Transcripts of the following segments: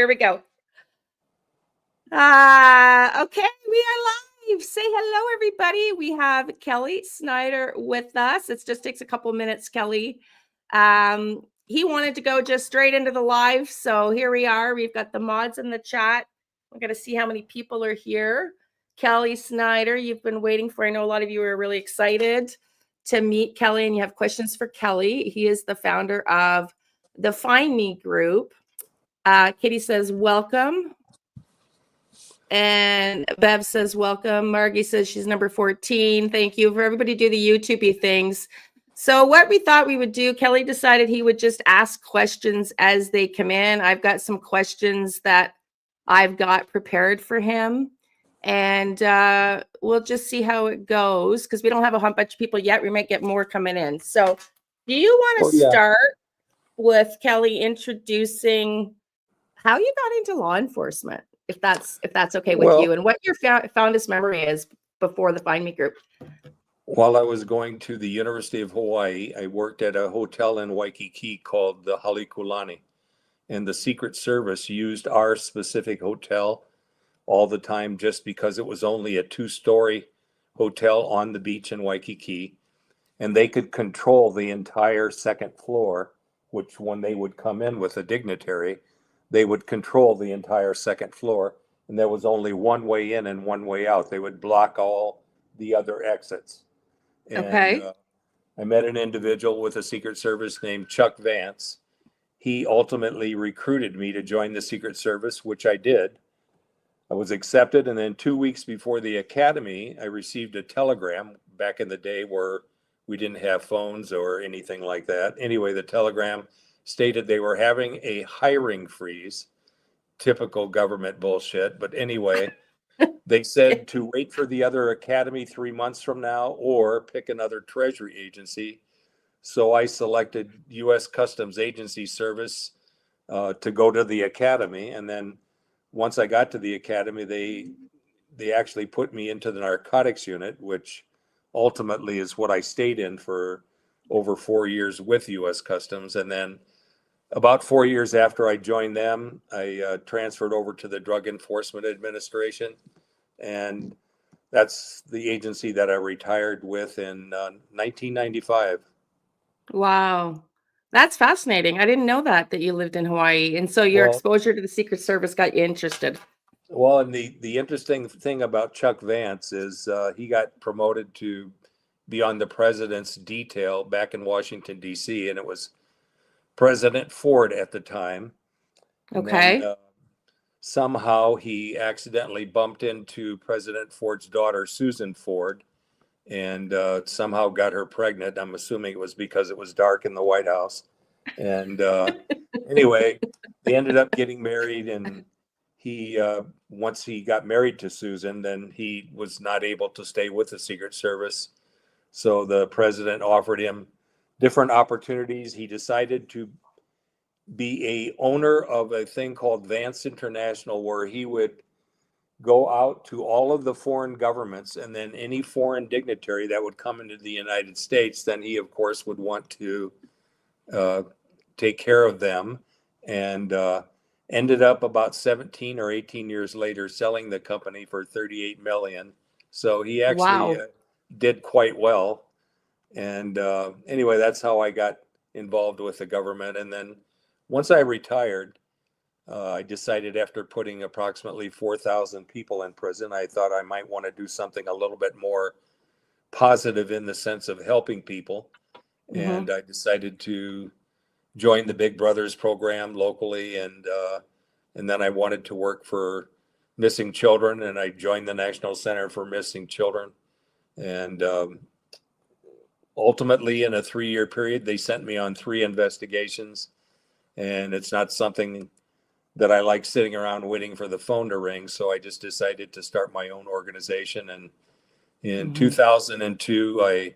there we go. Okay, we are live. Say hello, everybody. We have Kelly Snyder with us. It just takes a couple minutes, Kelly. He wanted to go just straight into the live, so here we are. We've got the mods in the chat. We're going to see how many people are here. Kelly Snyder, you've been waiting for. I know a lot of you are really excited to meet Kelly, and you have questions for Kelly. He is the founder of the FindMeGroup. Kitty says, welcome. And Bev says, welcome. Margie says she's number 14. Thank you for everybody do the YouTube things. So what we thought we would do, Kelly decided he would just ask questions as they come in. I've got some questions that I've got prepared for him. And we'll just see how it goes because we don't have a whole bunch of people yet. We might get more coming in. So do you want to start with Kelly introducing how you got into law enforcement, if that's okay with you, and what your fondest memory is before the FindMeGroup? While I was going to the University of Hawaii, I worked at a hotel in Waikiki called the Halekulani, and the Secret Service used our specific hotel all the time just because it was only a 2-story hotel on the beach in Waikiki, and they could control the entire second floor, which when they would come in with a dignitary, they would control the entire second floor, and there was only one way in and one way out. They would block all the other exits. And, okay. I met an individual with the Secret Service named Chuck Vance. He ultimately recruited me to join the Secret Service, which I did. I was accepted, and then 2 weeks before the academy, I received a telegram back in the day where we didn't have phones or anything like that. Anyway, the telegram stated they were having a hiring freeze, typical government bullshit. But anyway, they said to wait for the other academy 3 months from now or pick another treasury agency. So I selected U.S. Customs Agency Service to go to the academy. And then once I got to the academy, they actually put me into the narcotics unit, which ultimately is what I stayed in for over 4 years with U.S. Customs. And then about 4 years after I joined them, I transferred over to the Drug Enforcement Administration, and that's the agency that I retired with in 1995. Wow. That's fascinating. I didn't know that you lived in Hawaii. And so your exposure to the Secret Service got you interested. Well, and the interesting thing about Chuck Vance is he got promoted to be on the president's detail back in Washington, D.C., and it was President Ford at the time. Okay. And then, somehow he accidentally bumped into President Ford's daughter, Susan Ford, and somehow got her pregnant. I'm assuming it was because it was dark in the White House. And anyway, they ended up getting married, and he once he got married to Susan, then he was not able to stay with the Secret Service. So the president offered him different opportunities. He decided to be a owner of a thing called Vance International, where he would go out to all of the foreign governments, and then any foreign dignitary that would come into the United States, then he of course would want to take care of them, and ended up about 17 or 18 years later selling the company for $38 million. So he actually did quite well. And anyway, that's how I got involved with the government. And then once I retired, I decided after putting approximately 4,000 people in prison, I thought I might want to do something a little bit more positive in the sense of helping people. Mm-hmm. And I decided to join the Big Brothers program locally. And then I wanted to work for missing children, and I joined the National Center for Missing Children. And ultimately, in a 3-year period, they sent me on 3 investigations. And it's not something that I like sitting around waiting for the phone to ring. So I just decided to start my own organization. And in 2002, I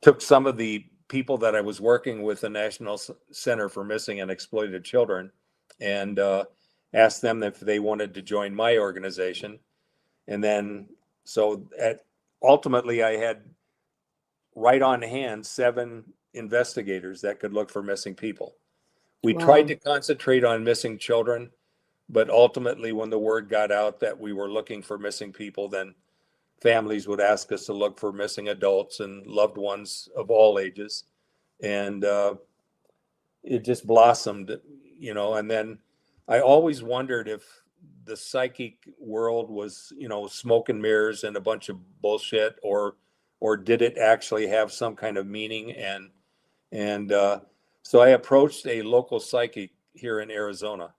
took some of the people that I was working with the National Center for Missing and Exploited Children and asked them if they wanted to join my organization. And then, ultimately I had right on hand 7 investigators that could look for missing people. We tried to concentrate on missing children, But ultimately, when the word got out that we were looking for missing people, then families would ask us to look for missing adults and loved ones of all ages. And it just blossomed, and then I always wondered if the psychic world was, smoke and mirrors and a bunch of bullshit, or did it actually have some kind of meaning? And so I approached a local psychic here in Arizona,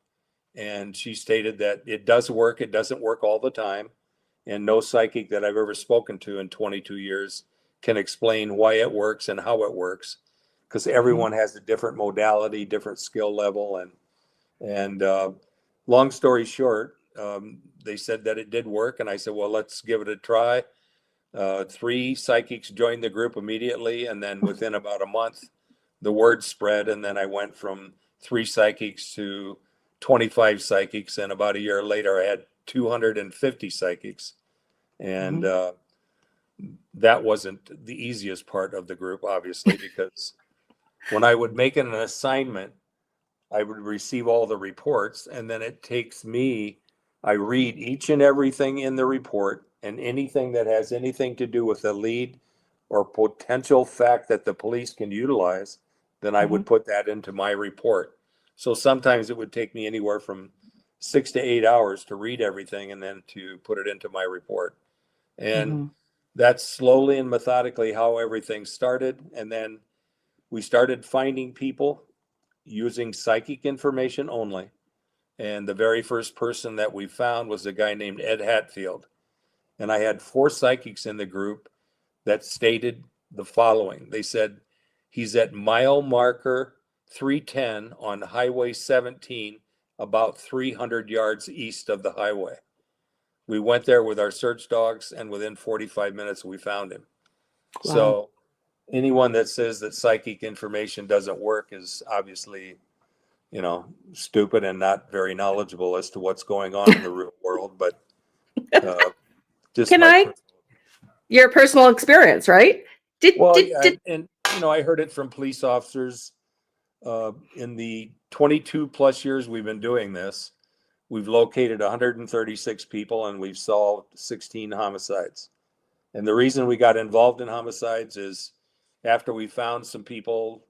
and she stated that it does work. It doesn't work all the time. And no psychic that I've ever spoken to in 22 years can explain why it works and how it works, because everyone has a different modality, different skill level. And long story short, they said that it did work. And I said, well, let's give it a try. 3 psychics joined the group immediately. And then within about a month, the word spread. And then I went from 3 psychics to 25 psychics. And about a year later, I had 250 psychics. And that wasn't the easiest part of the group, obviously, because when I would make an assignment, I would receive all the reports, and then it takes me, I read each and everything in the report, and anything that has anything to do with a lead or potential fact that the police can utilize, then I would put that into my report. So sometimes it would take me anywhere from 6 to 8 hours to read everything and then to put it into my report. And that's slowly and methodically how everything started. And then we started finding people using psychic information only. And the very first person that we found was a guy named Ed Hatfield. And I had 4 psychics in the group that stated the following. They said, he's at mile marker 310 on Highway 17, about 300 yards east of the highway. We went there with our search dogs, and within 45 minutes, we found him. Wow. So anyone that says that psychic information doesn't work is obviously, stupid and not very knowledgeable as to what's going on in the real world. But just your personal experience, right? And I heard it from police officers in the 22 plus years we've been doing this. We've located 136 people, and we've solved 16 homicides. And the reason we got involved in homicides is after we found some people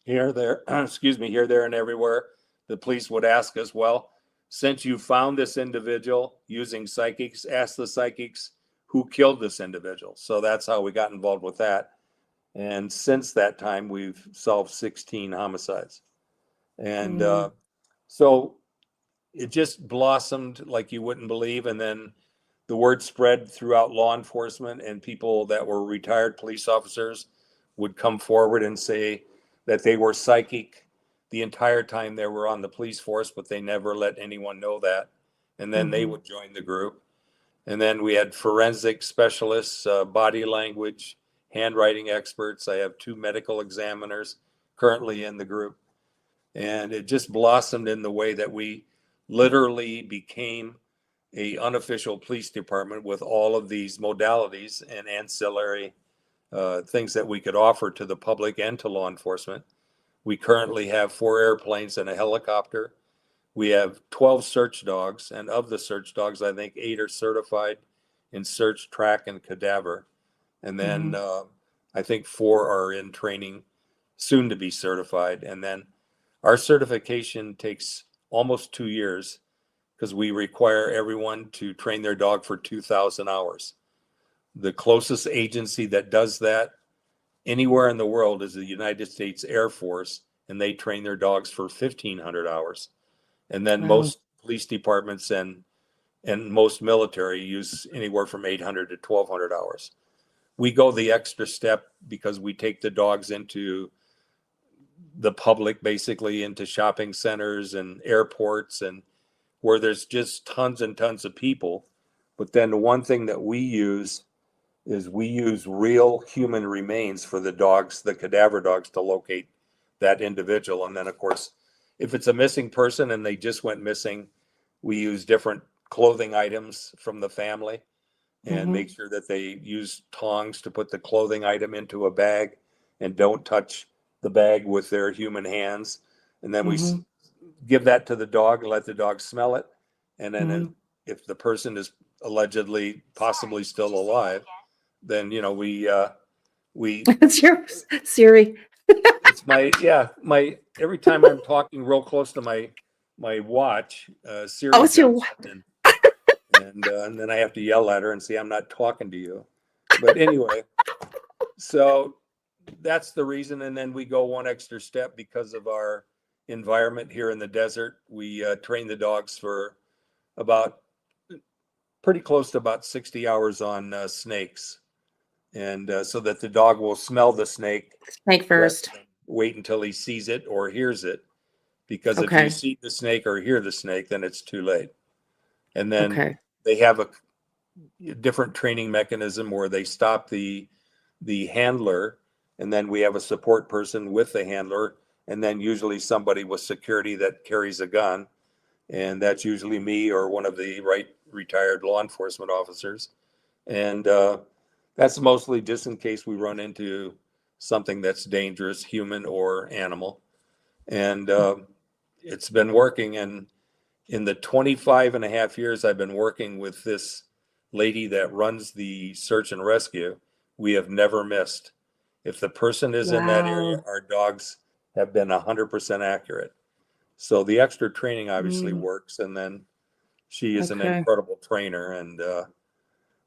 here, there, here, there, and everywhere, the police would ask us, well, since you found this individual using psychics, ask the psychics who killed this individual. So that's how we got involved with that. And since that time, we've solved 16 homicides. And so it just blossomed like you wouldn't believe. And then the word spread throughout law enforcement, and people that were retired police officers would come forward and say that they were psychic the entire time they were on the police force, but they never let anyone know that. And then they would join the group. And then we had forensic specialists, body language, handwriting experts. I have 2 medical examiners currently in the group. And it just blossomed in the way that we literally became a unofficial police department with all of these modalities and ancillary things that we could offer to the public and to law enforcement. We currently have 4 airplanes and a helicopter. We have 12 search dogs, and of the search dogs, I think 8 are certified in search, track, and cadaver. And then I think 4 are in training, soon to be certified. And then our certification takes almost 2 years, because we require everyone to train their dog for 2,000 hours. The closest agency that does that anywhere in the world is the United States Air Force, and they train their dogs for 1,500 hours. And then most police departments and most military use anywhere from 800 to 1,200 hours. We go the extra step because we take the dogs into the public, basically into shopping centers and airports, and where there's just tons and tons of people. But then the one thing that we use is we use real human remains for the dogs, the cadaver dogs, to locate that individual. And then, of course, if it's a missing person and they just went missing, we use different clothing items from the family and make sure that they use tongs to put the clothing item into a bag and don't touch the bag with their human hands. And then we give that to the dog and let the dog smell it. And then Mhm. if the person is allegedly possibly still alive, then, we, It's your Siri. it's every time I'm talking real close to my watch, Oh, Siri it's your. jumps in and then I have to yell at her and say, I'm not talking to you. But anyway, so that's the reason. And then we go one extra step because of our environment here in the desert. We train the dogs for about pretty close to about 60 hours on snakes. And so that the dog will smell the snake Snake rather first. than wait until he sees it or hears it. Because if you Okay. see the snake or hear the snake, then it's too late. And then Okay. they have a different training mechanism where they stop the handler, and then we have a support person with the handler, and then usually somebody with security that carries a gun, and that's usually me or one of the retired law enforcement officers. And that's mostly just in case we run into something that's dangerous, human or animal. And it's been working. And in the 25 and a half years I've been working with this lady that runs the search and rescue, we have never missed. If the person is in that area, Wow. our dogs have been 100% accurate. So the extra training obviously Mm, works. And then she is an okay. incredible trainer. And the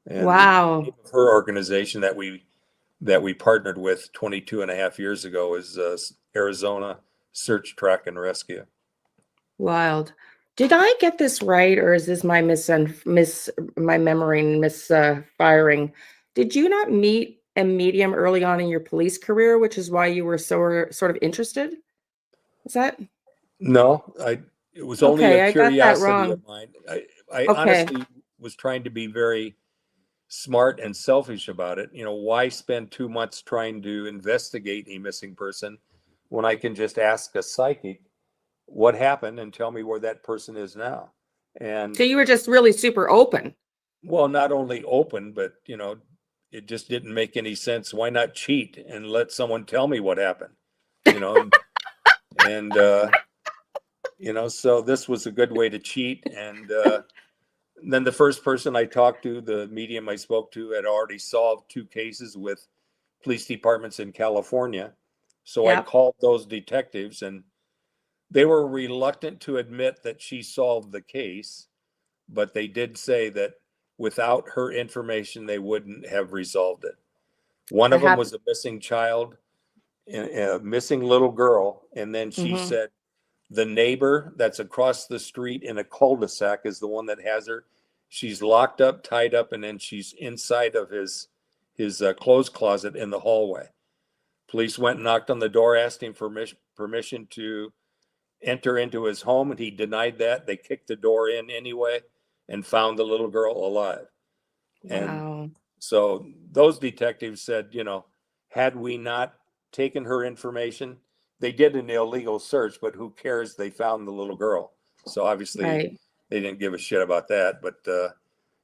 name Wow. of her organization that we partnered with 22 and a half years ago is Arizona Search, Track, and Rescue. Wild. Did I get this right, or is this my my memory misfiring? Did you not meet a medium early on in your police career, which is why you were sort of interested? Is that No, it was only a okay? I got that curiosity of wrong. mine. I Okay. honestly was trying to be very smart and selfish about it. Why spend 2 months trying to investigate a missing person when I can just ask a psychic what happened and tell me where that person is now? And So you were just really super open. well, not only open, but it just didn't make any sense. Why not cheat and let someone tell me what happened? You know, and so this was a good way to cheat. And then the first person I talked to, the medium I spoke to, had already solved 2 cases with police departments in California. So I Yep. called those detectives, and they were reluctant to admit that she solved the case, but they did say that without her information, they wouldn't have resolved it. One I of them have. was a missing child, a missing little girl, and then she Mhm. said the neighbor that's across the street in a cul-de-sac is the one that has her. She's locked up, tied up, and then she's inside of his clothes closet in the hallway. Police went and knocked on the door, asked him for permission to enter into his home, and he denied that. They kicked the door in anyway and found the little girl alive. And Wow. so those detectives said, had we not taken her information, they did an illegal search, but who cares? They found the little girl. So obviously Right. they didn't give a shit about that. But,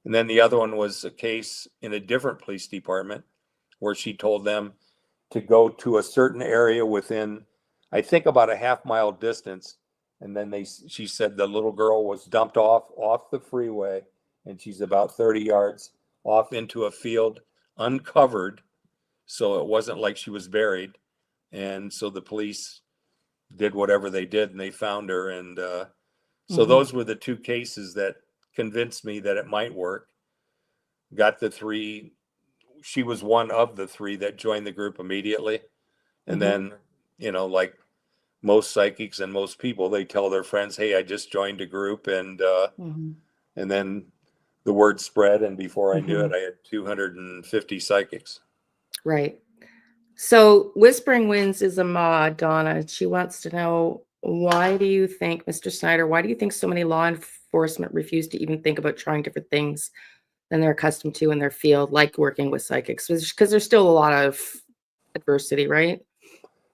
and then the other one was a case in a different police department where she told them to go to a certain area within, I think, about a half-mile distance. And then she said the little girl was dumped off the freeway, and she's about 30 yards off into a field, uncovered. So it wasn't like she was buried. And so the police did whatever they did, and they found her. And so Mhm. those were the 2 cases that convinced me that it might work. Got the 3. She was one of the 3 that joined the group immediately. And Mhm. then, like most psychics and most people, they tell their friends, "Hey, I just joined a group," Mhm. and then the word spread, and before I knew it, Mhm. I had 250 psychics. Right. So, Whispering Winds is a mod, Donna. She wants to know, why do you think, Mr. Snyder, why do you think so many law enforcement refuse to even think about trying different things than they're accustomed to in their field, like working with psychics? Because there's still a lot of adversity, right?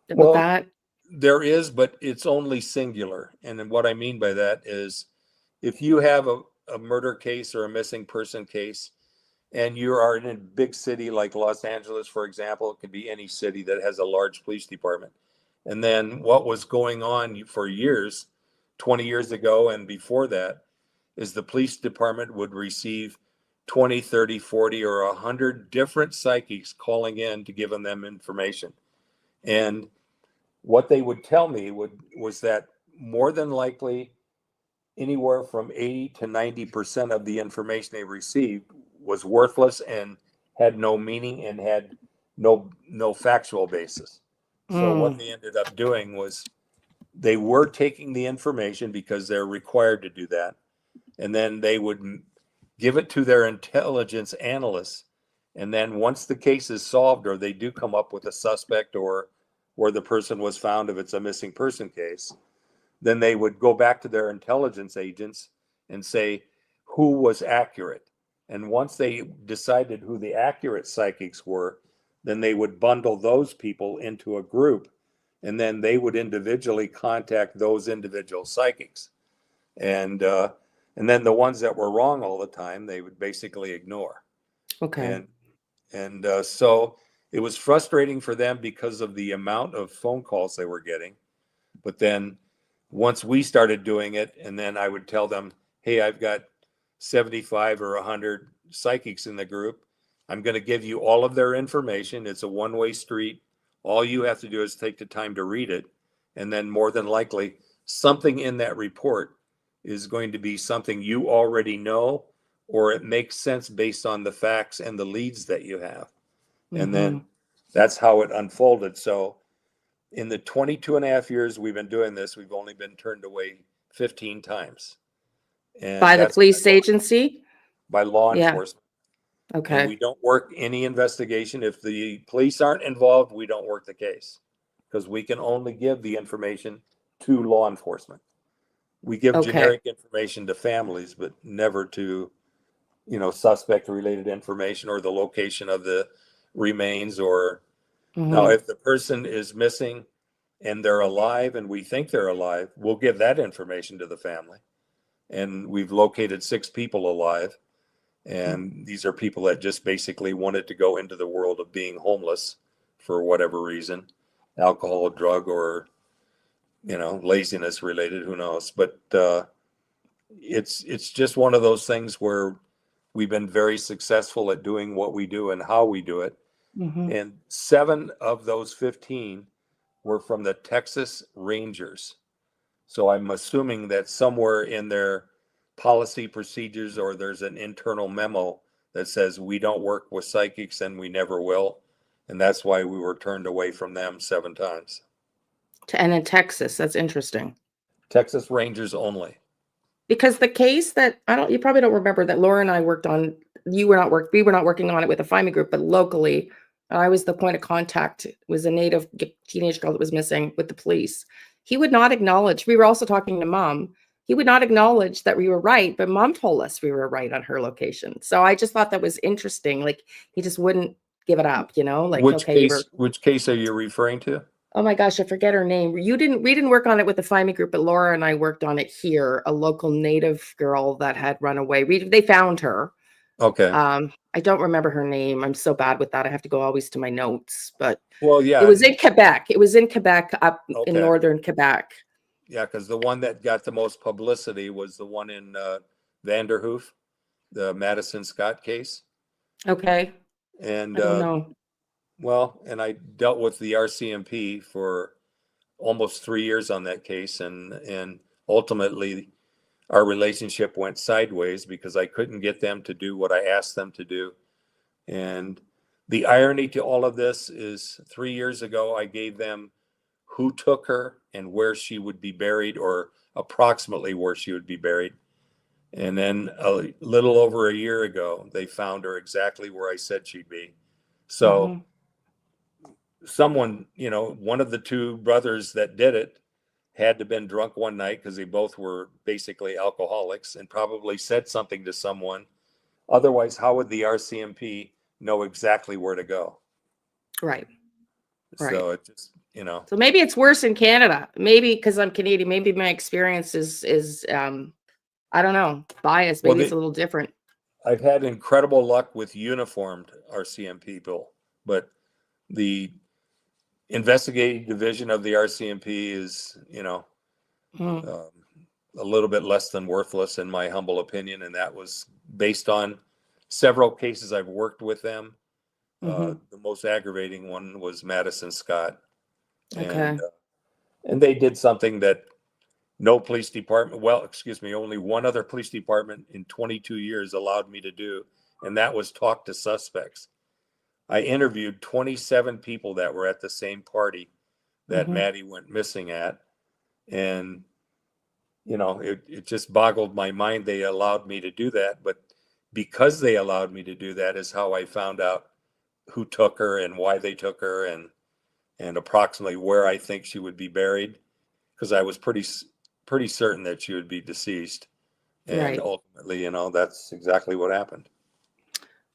With Well, that. there is, but it's only singular. And then what I mean by that is if you have a murder case or a missing person case, and you are in a big city like Los Angeles, for example, it could be any city that has a large police department. And then what was going on for years 20 years ago and before that, is the police department would receive 20, 30, 40, or 100 different psychics calling in to give them information. And what they would tell me was that more than likely anywhere from 80 to 90% of the information they received was worthless and had no meaning and had no factual basis. So what they ended up doing was they were taking the information because they're required to do that, and then they would give it to their intelligence analysts. And then once the case is solved, or they do come up with a suspect or where the person was found, if it's a missing person case, then they would go back to their intelligence agents and say who was accurate. And once they decided who the accurate psychics were, then they would bundle those people into a group, and then they would individually contact those individual psychics. And then the ones that were wrong all the time, they would basically ignore. Okay. And so it was frustrating for them because of the amount of phone calls they were getting. But then once we started doing it, and then I would tell them, hey, I've got 75 or 100 psychics in the group. I'm going to give you all of their information. It's a one-way street. All you have to do is take the time to read it. And then more than likely, something in that report is going to be something you already know, or it makes sense based on the facts and the leads that you have. And then that's how it unfolded. So in the 22 and a half years we've been doing this, we've only been turned away 15 times. And By the that's police agency? by law Yeah. enforcement. And Okay. we don't work any investigation. If the police aren't involved, we don't work the case, because we can only give the information to law enforcement. We give Okay. generic information to families, but never to, suspect related information or the location of the remains. Or now, if the person is missing and they're alive and we think they're alive, we'll give that information to the family. And we've located 6 people alive. And these are people that just basically wanted to go into the world of being homeless for whatever reason, alcohol, drug, or, laziness related, who knows. But it's just one of those things where we've been very successful at doing what we do and how we do it. And 7 of those 15 were from the Texas Rangers. So I'm assuming that somewhere in their policy procedures, or there's an internal memo that says we don't work with psychics and we never will. And that's why we were turned away from them 7 times. And in Texas, that's interesting. Texas Rangers only. Because the case that you probably don't remember that Laura and I worked on, we were not working on it with the FindMeGroup, but locally, I was the point of contact. It was a native teenage girl that was missing with the police. He would not acknowledge. We were also talking to Mom. He would not acknowledge that we were right, but Mom told us we were right on her location. So I just thought that was interesting. Like, he just wouldn't give it up, like, Which case are you referring to? Oh my gosh, I forget her name. We didn't work on it with the FindMeGroup, but Laura and I worked on it here. A local native girl that had run away. They found her. Okay. I don't remember her name. I'm so bad with that. I have to go always to my notes. But well, yeah, it was in Quebec. It was in Quebec, up in northern Quebec. Yeah, because the one that got the most publicity was the one in Vanderhoof, the Madison Scott case. Okay. And I don't know. Well, and I dealt with the RCMP for almost 3 years on that case, and ultimately our relationship went sideways because I couldn't get them to do what I asked them to do. And the irony to all of this is 3 years ago, I gave them who took her and where she would be buried, or approximately where she would be buried. And then a little over a year ago, they found her exactly where I said she'd be. So someone, one of the 2 brothers that did it had to have been drunk one night, because they both were basically alcoholics, and probably said something to someone. Otherwise, how would the RCMP know exactly where to go? Right. So it just, So maybe it's worse in Canada. Maybe because I'm Canadian. Maybe my experience is I don't know, biased. Maybe it's a little different. I've had incredible luck with uniformed RCMP people, but the investigative division of the RCMP is, a little bit less than worthless in my humble opinion. And that was based on several cases I've worked with them. The most aggravating one was Madison Scott. Okay. And they did something that no police department, well, excuse me, only one other police department in 22 years allowed me to do, and that was talk to suspects. I interviewed 27 people that were at the same party that Maddie went missing at, and it just boggled my mind they allowed me to do that. But because they allowed me to do that is how I found out who took her and why they took her, and approximately where I think she would be buried, because I was pretty certain that she would be deceased. And Right. ultimately, that's exactly what happened.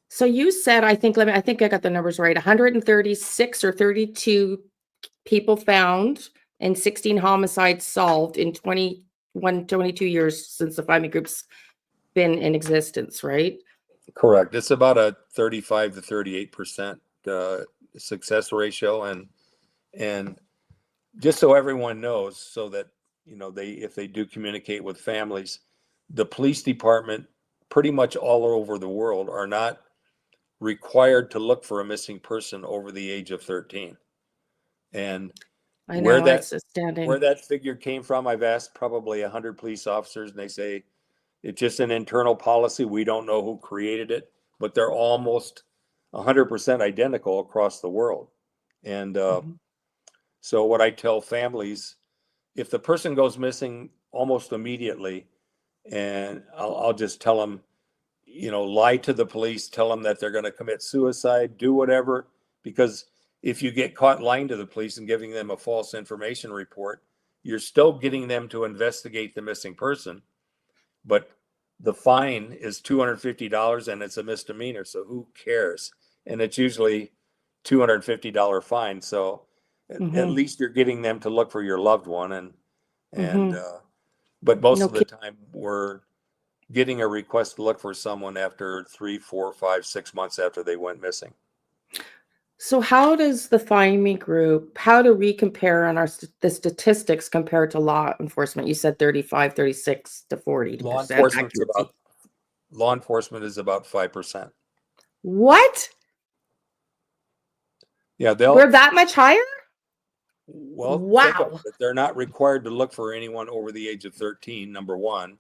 So you said, I think I got the numbers right. 136 or 32 people found and 16 homicides solved in 22 years since the FindMeGroup's been in existence, right? Correct. It's about a 35 to 38% success ratio, and just so everyone knows, so that if they do communicate with families, the police department pretty much all over the world are not required to look for a missing person over the age of 13. And I where know, that it's astounding. where that figure came from, I've asked probably 100 police officers, and they say it's just an internal policy. We don't know who created it, but they're almost 100% identical across the world. And so what I tell families, if the person goes missing almost immediately, and I'll just tell them, lie to the police, tell them that they're going to commit suicide, do whatever, because if you get caught lying to the police and giving them a false information report, you're still getting them to investigate the missing person, but the fine is $250 and it's a misdemeanor. So who cares? And it's usually $250 fine. So at least you're getting them to look for your loved one. But most of the time we're getting a request to look for someone after 3, 4, 5, 6 months after they went missing. So how does the FindMeGroup, how do we compare on the statistics compared to law enforcement? You said 35, 36 to 40% accuracy. Law enforcement is about 5%. What? Yeah, We're that much higher? Well, think wow. of it. They're not required to look for anyone over the age of 13, number one.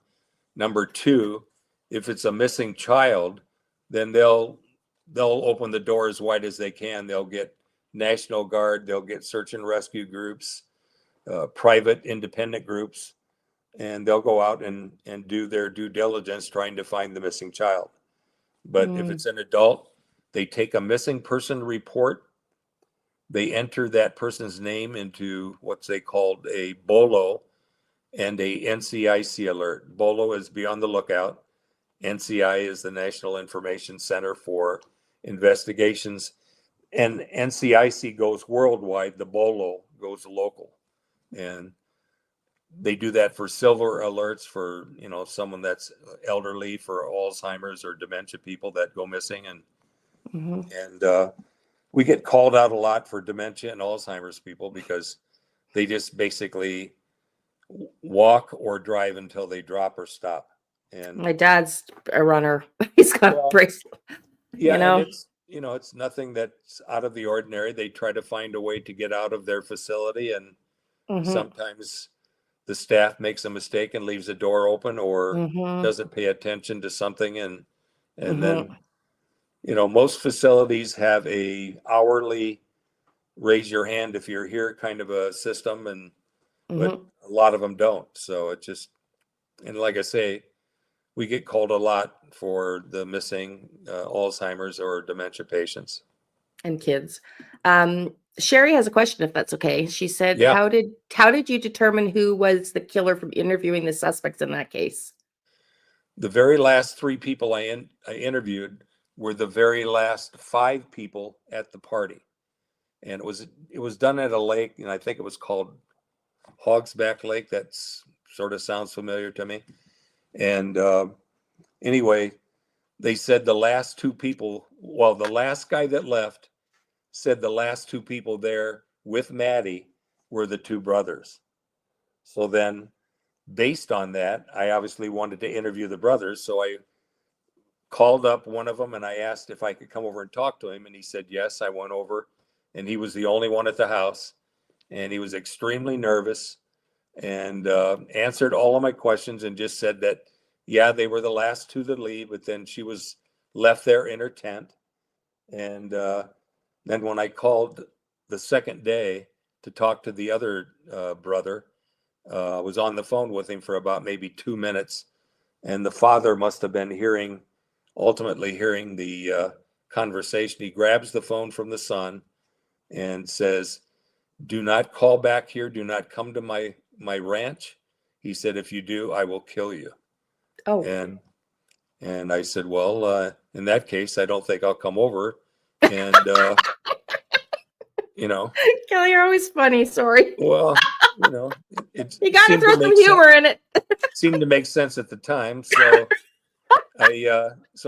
Number two, if it's a missing child, then they'll open the door as wide as they can. They'll get National Guard, they'll get search and rescue groups, private independent groups, and they'll go out and do their due diligence trying to find the missing child. But if it's an adult, they take a missing person report, they enter that person's name into what they called a BOLO and a NCIC alert. BOLO is be on the lookout. NCI is the National Information Center for Investigations, and NCIC goes worldwide. The BOLO goes local, and they do that for silver alerts for someone that's elderly, for Alzheimer's or dementia people that go missing, and we get called out a lot for dementia and Alzheimer's people because they just basically walk or drive until they drop or stop. And my dad's a runner. He's got a bracelet. Yeah, and it's nothing that's out of the ordinary. They try to find a way to get out of their facility, and sometimes the staff makes a mistake and leaves the door open or doesn't pay attention to something, and then most facilities have a hourly raise your hand if you're here kind of a system, but a lot of them don't. So it just, and like I say, we get called a lot for the missing Alzheimer's or dementia patients. And kids. Sherry has a question, if that's okay. She said, Yeah. how did you determine who was the killer from interviewing the suspects in that case? The very last 3 people I interviewed were the very last 5 people at the party. And it was done at a lake, and I think it was called Hogsback Lake. That's sort of sounds familiar to me. And anyway, they said the last 2 people, well, the last guy that left said the last 2 people there with Maddie were the 2 brothers. So then based on that, I obviously wanted to interview the brothers. So I called up one of them and I asked if I could come over and talk to him. And he said, yes. I went over, and he was the only one at the house. And he was extremely nervous, and answered all of my questions and just said that, yeah, they were the last two to leave, but then she was left there in her tent. And then when I called the second day to talk to the other brother, I was on the phone with him for about maybe 2 minutes. And the father must have been ultimately hearing the conversation. He grabs the phone from the son and says, do not call back here. Do not come to my ranch. He said, if you do, I will kill you. Oh, And I said, well, in that case, I don't think I'll come over. And, you know, Kelly, you're always funny. Sorry. well, you know, it You got to seemed throw to some make humor in it. seemed to make sense at the time. So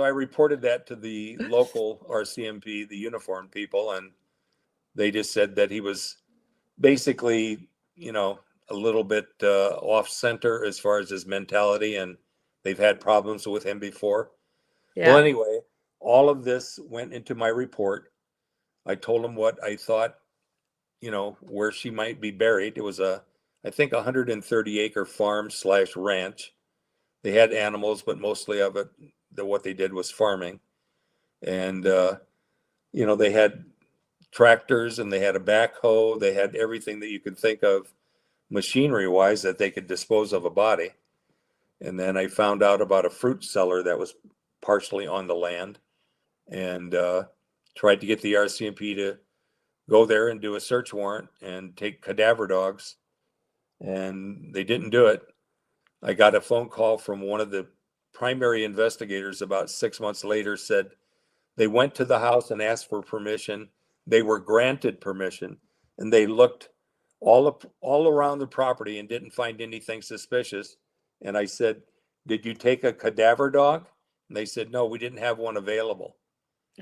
I reported that to the local RCMP, the uniformed people, and they just said that he was basically, a little bit off center as far as his mentality, and they've had problems with him before. Well, Yeah. anyway, all of this went into my report. I told them what I thought, where she might be buried. It was I think, 130-acre farm / ranch. They had animals, but mostly of it, what they did was farming. And, they had tractors and they had a backhoe. They had everything that you could think of machinery wise that they could dispose of a body. And then I found out about a fruit cellar that was partially on the land, and tried to get the RCMP to go there and do a search warrant and take cadaver dogs. And they didn't do it. I got a phone call from one of the primary investigators about 6 months later, said they went to the house and asked for permission. They were granted permission, and they looked all around the property and didn't find anything suspicious. And I said, did you take a cadaver dog? And they said, no, we didn't have one available.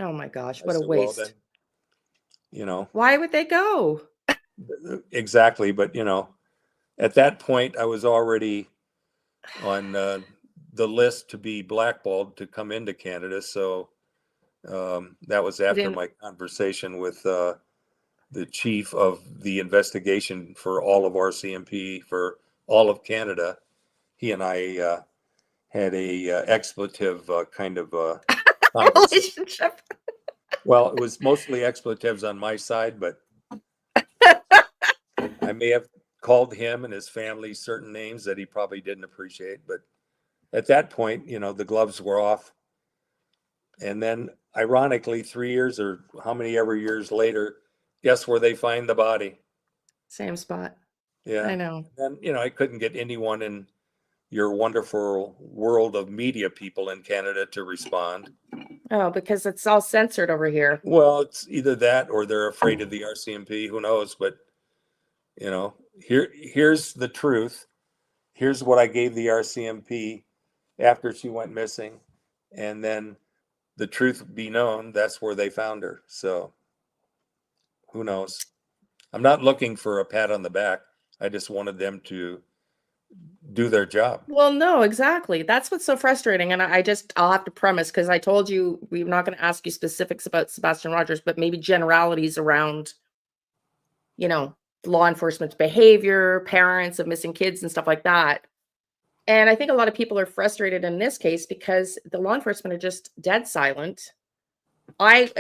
Oh my gosh, I what a said, well, then, waste. Why would they go? exactly. But, at that point, I was already on the list to be blackballed to come into Canada. So that was after didn't- my conversation with the chief of the investigation for all of RCMP for all of Canada. He and I had a expletive kind of conversation. Relationship. Well, it was mostly expletives on my side, but I may have called him and his family certain names that he probably didn't appreciate. But at that point, the gloves were off. And then, ironically, 3 years or how many ever years later, guess where they find the body? Same spot. Yeah. I know. And, I couldn't get anyone in your wonderful world of media people in Canada to respond. Oh, because it's all censored over here. Well, it's either that or they're afraid of the RCMP. Who knows? But, here's the truth. Here's what I gave the RCMP after she went missing. And then the truth be known, that's where they found her. So who knows? I'm not looking for a pat on the back. I just wanted them to do their job. Well, no, exactly. That's what's so frustrating. And I'll have to premise, because I told you we're not going to ask you specifics about Sebastian Rogers, but maybe generalities around, law enforcement's behavior, parents of missing kids and stuff like that. And I think a lot of people are frustrated in this case because the law enforcement are just dead silent.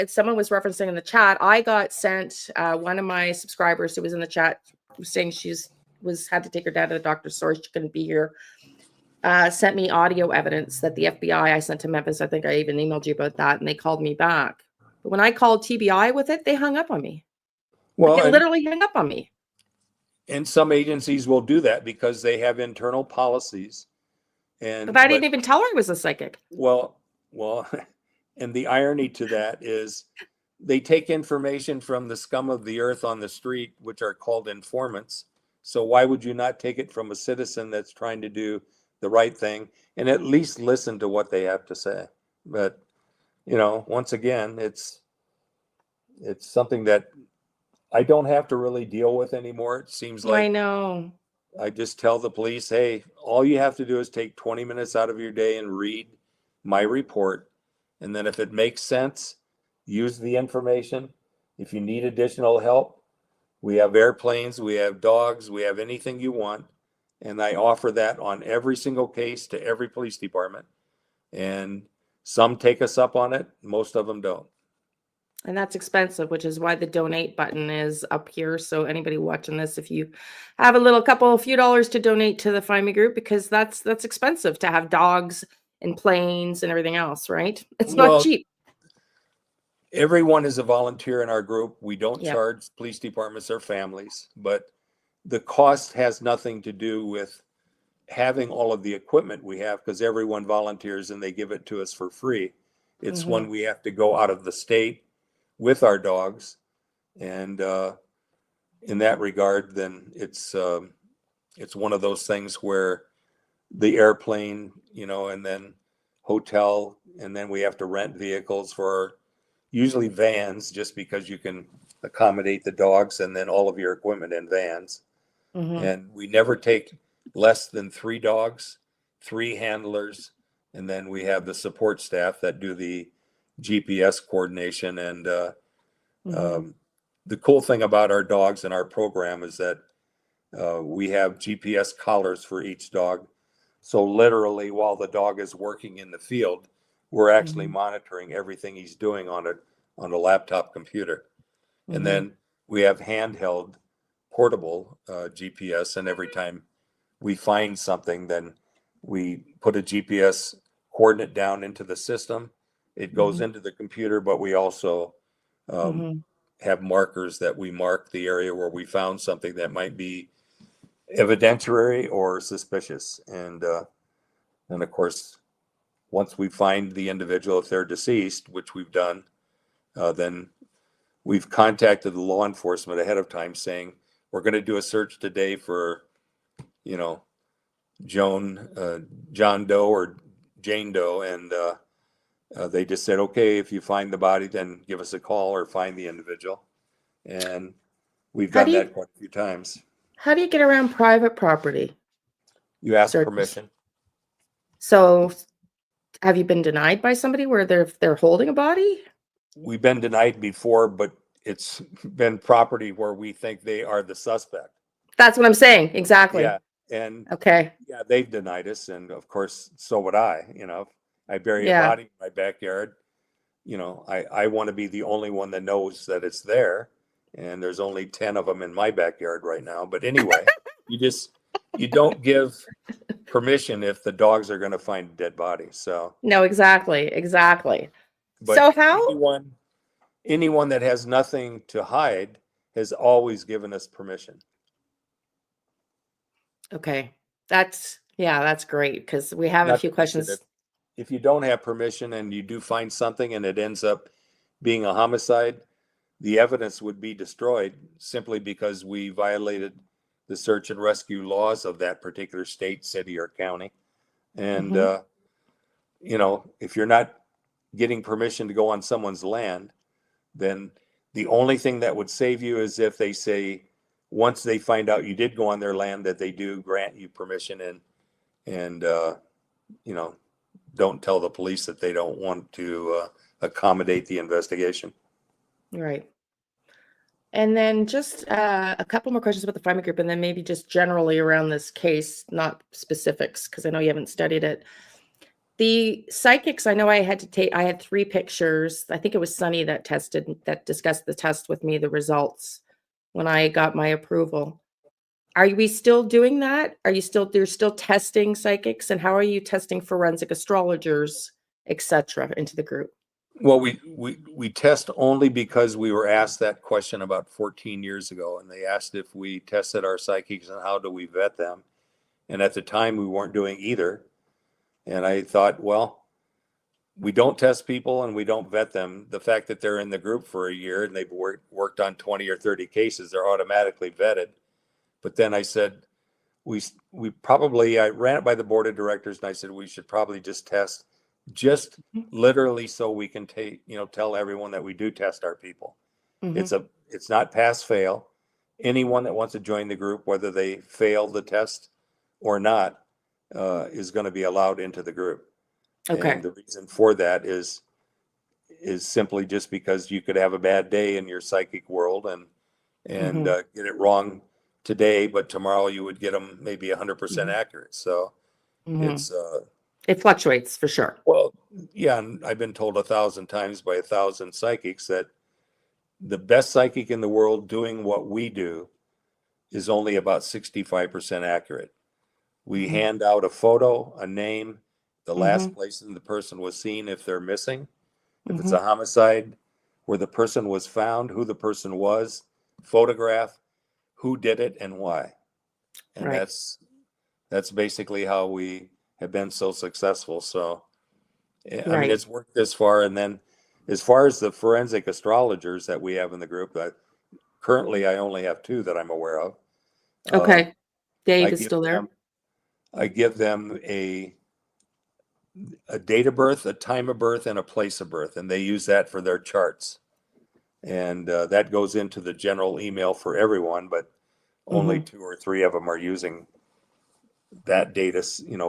Someone was referencing in the chat, I got sent, one of my subscribers who was in the chat was saying had to take her dad to the doctor. Sorry, she couldn't be here. Sent me audio evidence that the FBI, I sent to Memphis. I think I even emailed you about that, and they called me back. But when I called TBI with it, they hung up on me. Well, They literally hung up on me. And some agencies will do that because they have internal policies. But I didn't even tell her I was a psychic. Well, and the irony to that is they take information from the scum of the earth on the street, which are called informants. So why would you not take it from a citizen that's trying to do the right thing and at least listen to what they have to say? But, once again, it's something that I don't have to really deal with anymore. It seems like I know. I just tell the police, hey, all you have to do is take 20 minutes out of your day and read my report. And then if it makes sense, use the information. If you need additional help, we have airplanes, we have dogs, we have anything you want. And I offer that on every single case to every police department. And some take us up on it, most of them don't. And that's expensive, which is why the donate button is up here. So anybody watching this, if you have a few dollars to donate to the FindMeGroup, because that's expensive to have dogs and planes and everything else, right? It's not Well, cheap. everyone is a volunteer in our group. We don't Yep. charge police departments or families, but the cost has nothing to do with having all of the equipment we have, because everyone volunteers and they give it to us for free. It's when we have to go out of the state with our dogs. And in that regard, then it's one of those things where the airplane, and then hotel, and then we have to rent vehicles for usually vans, just because you can accommodate the dogs and then all of your equipment in vans. And we never take less than 3 dogs, 3 handlers, and then we have the support staff that do the GPS coordination. And the cool thing about our dogs and our program is that we have GPS collars for each dog. So literally, while the dog is working in the field, we're actually monitoring everything he's doing on a laptop computer. And then we have handheld portable GPS, and every time we find something, then we put a GPS coordinate down into the system. It goes into the computer, but we also have markers that we mark the area where we found something that might be evidentiary or suspicious. And of course, once we find the individual, if they're deceased, which we've done, then we've contacted the law enforcement ahead of time saying, we're going to do a search today for, John Doe or Jane Doe. And they just said, okay, if you find the body, then give us a call or find the individual. And we've done that quite a few times. How do you get around private property? You ask Searches. permission. So have you been denied by somebody where they're holding a body? We've been denied before, but it's been property where we think they are the suspect. That's what I'm saying. Exactly. Yeah. And Okay. yeah, they've denied us. And of course, so would I. If I bury a Yeah. body in my backyard, I want to be the only one that knows that it's there. And there's only 10 of them in my backyard right now. But anyway, you don't give permission if the dogs are going to find a dead body. So No, exactly. but So how? anyone that has nothing to hide has always given us permission. Okay. That's great, because we have a Not few to mention questions. if you don't have permission and you do find something and it ends up being a homicide, the evidence would be destroyed simply because we violated the search and rescue laws of that particular state, city, or county. And, if you're not getting permission to go on someone's land, then the only thing that would save you is if they say, once they find out you did go on their land, that they do grant you permission and don't tell the police that they don't want to accommodate the investigation. Right. And then just a couple more questions about the FindMeGroup, and then maybe just generally around this case, not specifics, because I know you haven't studied it. The psychics, I know I had 3 pictures. I think it was Sunny that discussed the test with me, the results, when I got my approval. Are we still doing that? They're still testing psychics? And how are you testing forensic astrologers, etc., into the group? Well, we test only because we were asked that question about 14 years ago, and they asked if we tested our psychics and how do we vet them. And at the time, we weren't doing either. And I thought, well, we don't test people and we don't vet them. The fact that they're in the group for a year and they've worked on 20 or 30 cases, they're automatically vetted. But then I said, I ran it by the board of directors, and I said, we should probably just test, just literally so we can tell everyone that we do test our people. It's not pass fail. anyone that wants to join the group, whether they fail the test or not, is going to be allowed into the group. Okay. And the reason for that is simply just because you could have a bad day in your psychic world and get it wrong today, but tomorrow you would get them maybe 100% accurate. So it's it fluctuates for sure. well, yeah, and I've been told 1,000 times by 1,000 psychics that the best psychic in the world doing what we do is only about 65% accurate. We hand out a photo, a name, the last place the person was seen if they're missing. If it's a homicide, where the person was found, who the person was, photograph, who did it and why. And Right. that's basically how we have been so successful. So, I mean, Right. it's worked this far. And then as far as the forensic astrologers that we have in the group, currently I only have 2 that I'm aware of. Okay. Dave I is give still there. them, I give them a date of birth, a time of birth, and a place of birth, and they use that for their charts. And that goes into the general email for everyone, but only 2 or 3 of them are using that data,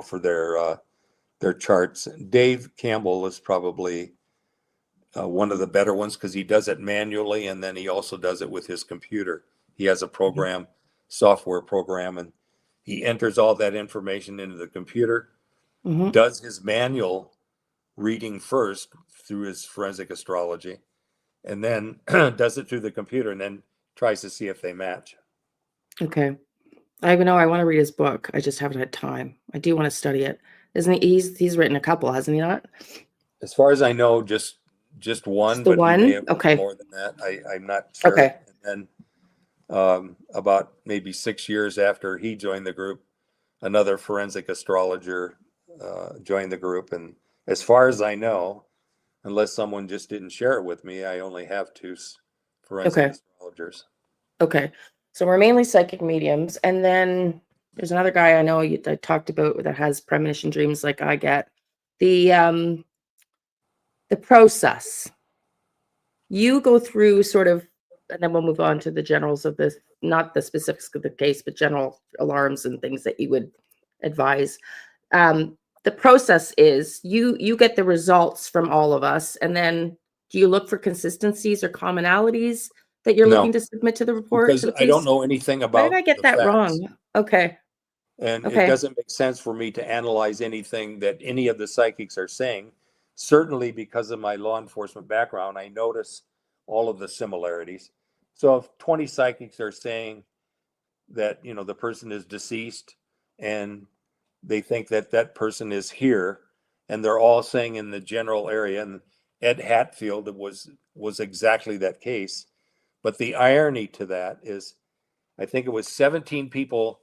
for their charts. Dave Campbell is probably one of the better ones because he does it manually, and then he also does it with his computer. He has a program, software program, and he enters all that information into the computer, does his manual reading first through his forensic astrology, and then does it through the computer and then tries to see if they match. Okay. I know I want to read his book. I just haven't had time. I do want to study it. Isn't he? He's written a couple, hasn't he not? As far as I know, just one, Just the but he may one? have written Okay. more than that. I'm not sure. Okay. And then about maybe 6 years after he joined the group, another forensic astrologer joined the group. And as far as I know, unless someone just didn't share it with me, I only have 2 forensic astrologers. Okay. So we're mainly psychic mediums. And then there's another guy I know that talked about that has premonition dreams like I get. The process. You go through sort of, and then we'll move on to the generals of this, not the specifics of the case, but general alarms and things that you would advise. The process is you get the results from all of us, and then do you look for consistencies or commonalities that you're looking No, to submit to the report, to because the I don't police? know anything Why did about I get the that facts. wrong? Okay. And it Okay. doesn't make sense for me to analyze anything that any of the psychics are saying. Certainly, because of my law enforcement background, I notice all of the similarities. So if 20 psychics are saying that, the person is deceased and they think that that person is here, and they're all saying in the general area, and Ed Hatfield was exactly that case. But the irony to that is, I think it was 17 people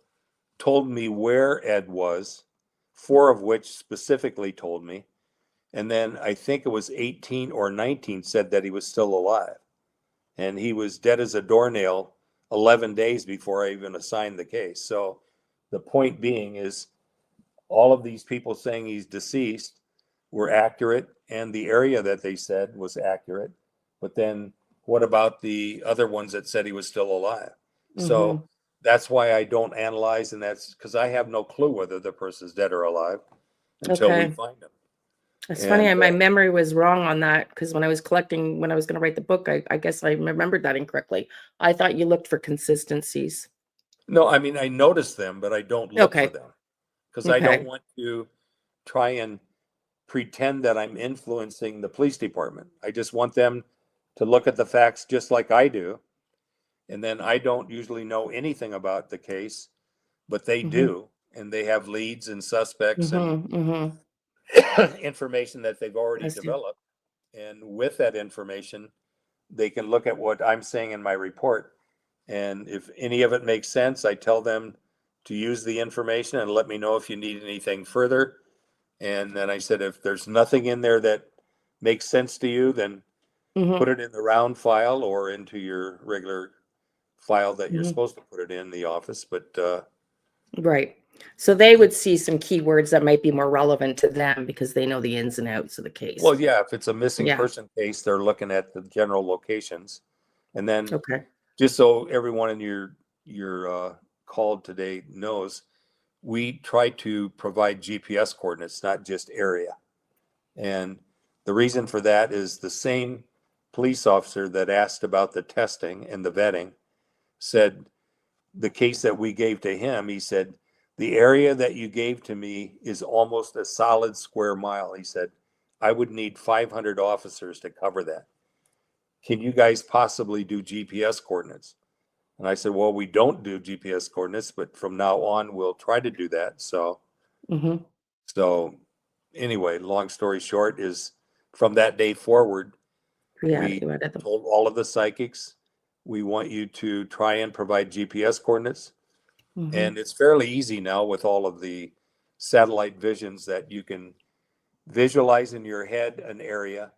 told me where Ed was, 4 of which specifically told me. And then I think it was 18 or 19 said that he was still alive. And he was dead as a doornail 11 days before I even assigned the case. So the point being is, all of these people saying he's deceased were accurate, and the area that they said was accurate. But then what about the other ones that said he was still alive? So that's why I don't analyze, and that's because I have no clue whether the person's dead or alive until we Okay. find them. It's funny. And My memory was wrong on that because when I was going to write the book, I guess I remembered that incorrectly. I thought you looked for consistencies. no, I mean, I notice them, but I don't look for Okay. them because I don't Okay. want to try and pretend that I'm influencing the police department. I just want them to look at the facts just like I do. And then I don't usually know anything about the case, but they do. And they have leads and suspects and information that they've already I see. developed. And with that information, they can look at what I'm saying in my report. And if any of it makes sense, I tell them to use the information and let me know if you need anything further. And then I said, if there's nothing in there that makes sense to you, then put it in the round file or into your regular file that you're supposed to put it in the office. But Right. So they would see some keywords that might be more relevant to them because they know the ins and outs of the case. well, yeah, if it's a missing Yeah. person case, they're looking at the general locations. And then Okay. just so everyone in your call today knows, we try to provide GPS coordinates, not just area. And the reason for that is the same police officer that asked about the testing and the vetting said the case that we gave to him, he said, the area that you gave to me is almost a solid square mile. He said, I would need 500 officers to cover that. Can you guys possibly do GPS coordinates? And I said, well, we don't do GPS coordinates, but from now on, we'll try to do that. So, Mhm. so anyway, long story short is from that day forward, Yeah, we you added them. told all of the psychics, we want you to try and provide GPS coordinates. Mhm. And it's fairly easy now with all of the satellite visions that you can visualize in your head an area.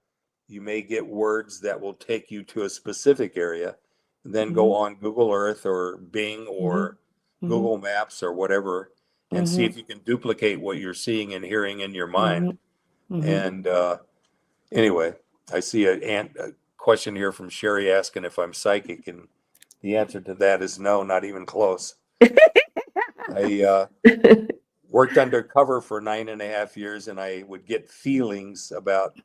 You may get words that will take you to a specific area, and then go Mhm. on Google Earth or Bing or Mhm. Google Maps or whatever, and see if Mhm. you can duplicate what you're seeing and hearing in your mind. Mhm. Mhm. And anyway, I see a question here from Sherry asking if I'm psychic, and the answer to that is no, not even close. I worked undercover for 9.5 years, and I would get feelings about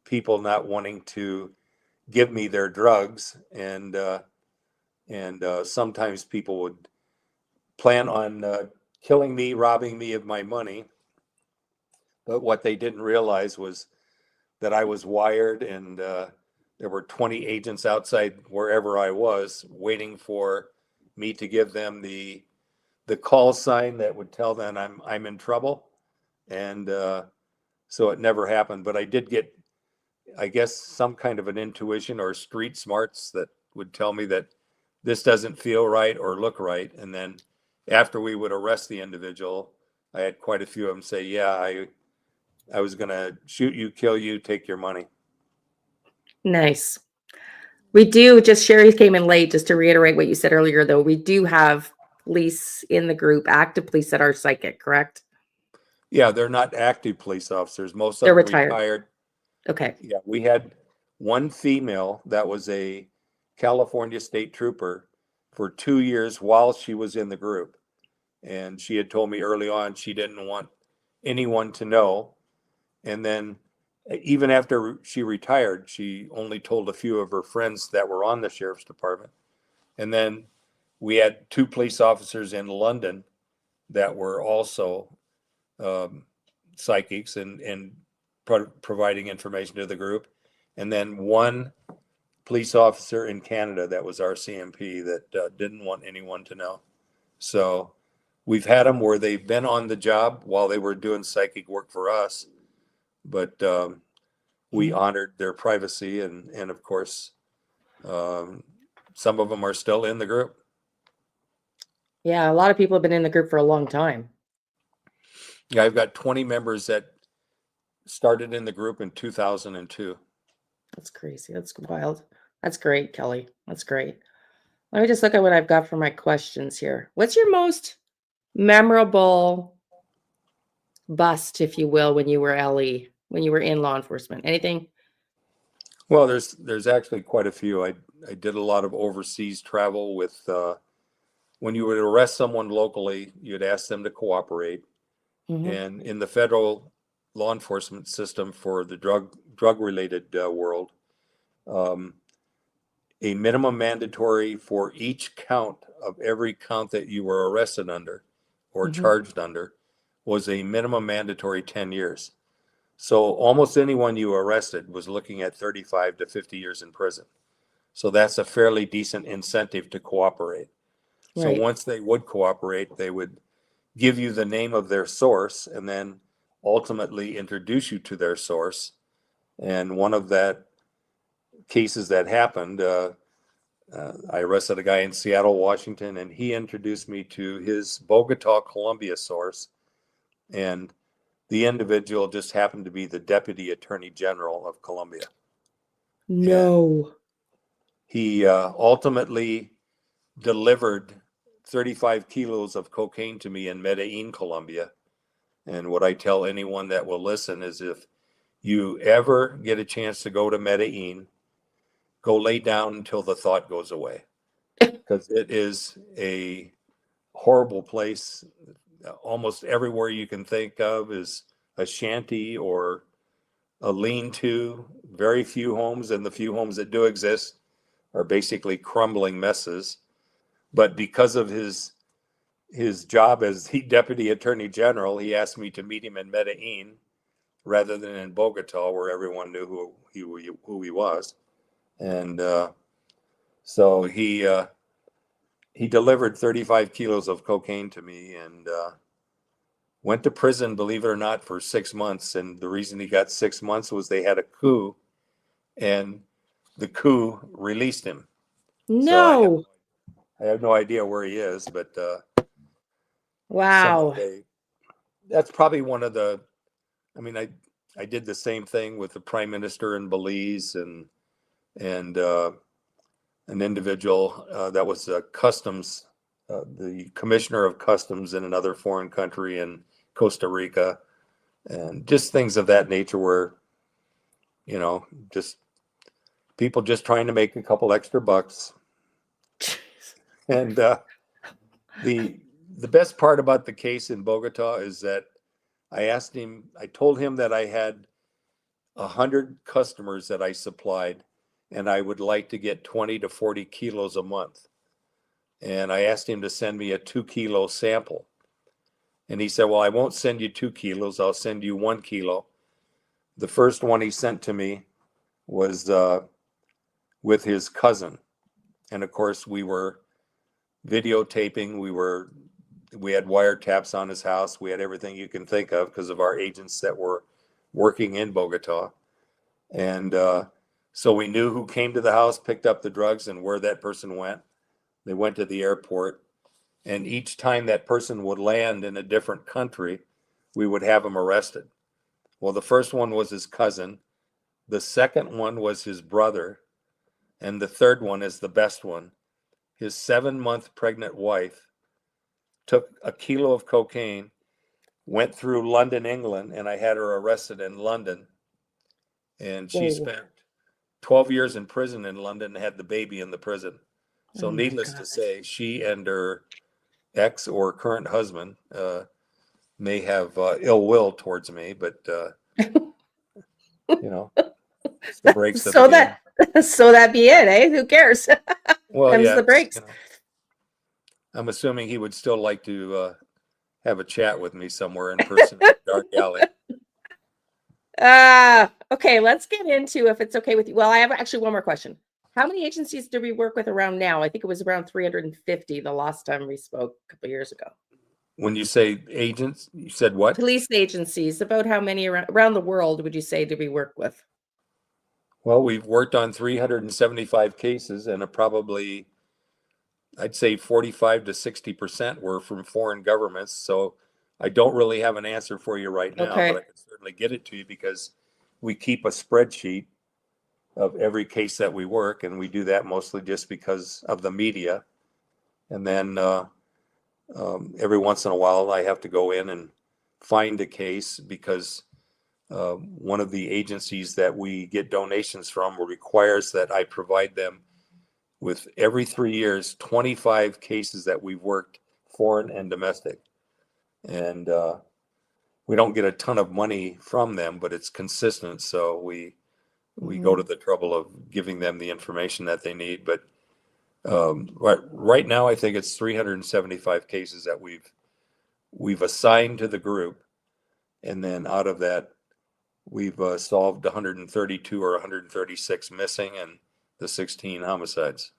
people not wanting to give me their drugs, and sometimes people would plan on killing me, robbing me of my money. But what they didn't realize was that I was wired, and there were 20 agents outside wherever I was waiting for me to give them the call sign that would tell them I'm in trouble. And so it never happened. But I did get, I guess, some kind of an intuition or street smarts that would tell me that this doesn't feel right or look right. And then after we would arrest the individual, I had quite a few of them say, yeah, I was going to shoot you, kill you, take your money. Nice. We do, just Sherry came in late, just to reiterate what you said earlier, though, we do have police in the group, active police that are psychic, correct? Yeah, they're not active police officers. Most of They're them retired. retired. Okay. Yeah, we had one female that was a California state trooper for 2 years while she was in the group. And she had told me early on she didn't want anyone to know. And then even after she retired, she only told a few of her friends that were on the sheriff's department. And then we had two police officers in London that were also um, psychics and providing information to the group. And then one police officer in Canada that was our CMP that didn't want anyone to know. So we've had them where they've been on the job while they were doing psychic work for us, but we honored their privacy, and of course, um, some of them are still in the group. Yeah, a lot of people have been in the group for a long time. Yeah, I've got 20 members that started in the group in 2002. That's crazy. That's wild. That's great, Kelly. That's great. Let me just look at what I've got for my questions here. What's your most memorable bust, if you will, when you were LE, when you were in law enforcement? Anything? Well, there's actually quite a few. I did a lot of overseas travel with when you would arrest someone locally, you'd ask them to cooperate. Mm-hmm. And in the federal law enforcement system for the drug related world, um, a minimum mandatory for each count of every count that you were arrested under or Mm-hmm. charged under was a minimum mandatory 10 years. So almost anyone you arrested was looking at 35 to 50 years in prison. So that's a fairly decent incentive to cooperate. So Right. once they would cooperate, they would give you the name of their source and then ultimately introduce you to their source. And one of that cases that happened, I arrested a guy in Seattle, Washington, and he introduced me to his Bogota, Colombia source. And the individual just happened to be the Deputy Attorney General of Colombia. No. He ultimately delivered 35 kilos of cocaine to me in Medellin, Colombia. And what I tell anyone that will listen is if you ever get a chance to go to Medellin, go lay down until the thought goes away. because it is a horrible place. Almost everywhere you can think of is a shanty or a lean-to. Very few homes, and the few homes that do exist are basically crumbling messes. But because of his job as the deputy attorney general, he asked me to meet him in Medellin rather than in Bogota, where everyone knew who he was. And so he delivered 35 kilos of cocaine to me, and went to prison, believe it or not, for 6 months. And the reason he got 6 months was they had a coup, and the coup released him. No. So I have no idea where he is, but Wow. that's probably one of the, I mean, I did the same thing with the prime minister in Belize, and an individual that was customs, the commissioner of customs in another foreign country in Costa Rica, and just things of that nature where, just people just trying to make a couple extra bucks. And the best part about the case in Bogota is that I told him that I had 100 customers that I supplied, and I would like to get 20 to 40 kilos a month. And I asked him to send me a 2 kilo sample. And he said, well, I won't send you 2 kilos. I'll send you 1 kilo. The first one he sent to me was with his cousin. And of course, we were videotaping. We had wiretaps on his house. We had everything you can think of because of our agents that were working in Bogota. And so we knew who came to the house, picked up the drugs, and where that person went. They went to the airport. And each time that person would land in a different country, we would have him arrested. Well, the first one was his cousin. The second one was his brother. And the third one is the best one. His 7-month pregnant wife took a kilo of cocaine, went through London, England, and I had her arrested in London. And she spent 12 years in prison in London and had the baby in the prison. So needless to say, she and her ex or current husband may have ill will towards me, but it's the breaks of the game. So that be it, eh? Who cares? Well, Them's yeah, the breaks. I'm assuming he would still like to have a chat with me somewhere in person in a dark alley. Okay, let's get into, if it's okay with you. Well, I have actually one more question. How many agencies do we work with around now? I think it was around 350 the last time we spoke a couple years ago. When you say agents, you said what? Police agencies. About how many around the world would you say do we work with? Well, we've worked on 375 cases, and probably, I'd say 45 to 60% were from foreign governments. So I don't really have an answer for you right now, Okay. but I can certainly get it to you because we keep a spreadsheet of every case that we work, and we do that mostly just because of the media. And then every once in a while, I have to go in and find a case because one of the agencies that we get donations from requires that I provide them with every 3 years, 25 cases that we've worked, foreign and domestic. And we don't get a ton of money from them, but it's consistent. So we go to the trouble of giving them the information that they need. But right now, I think it's 375 cases that we've assigned to the group. And then out of that, we've solved 132 or 136 missing and the 16 homicides.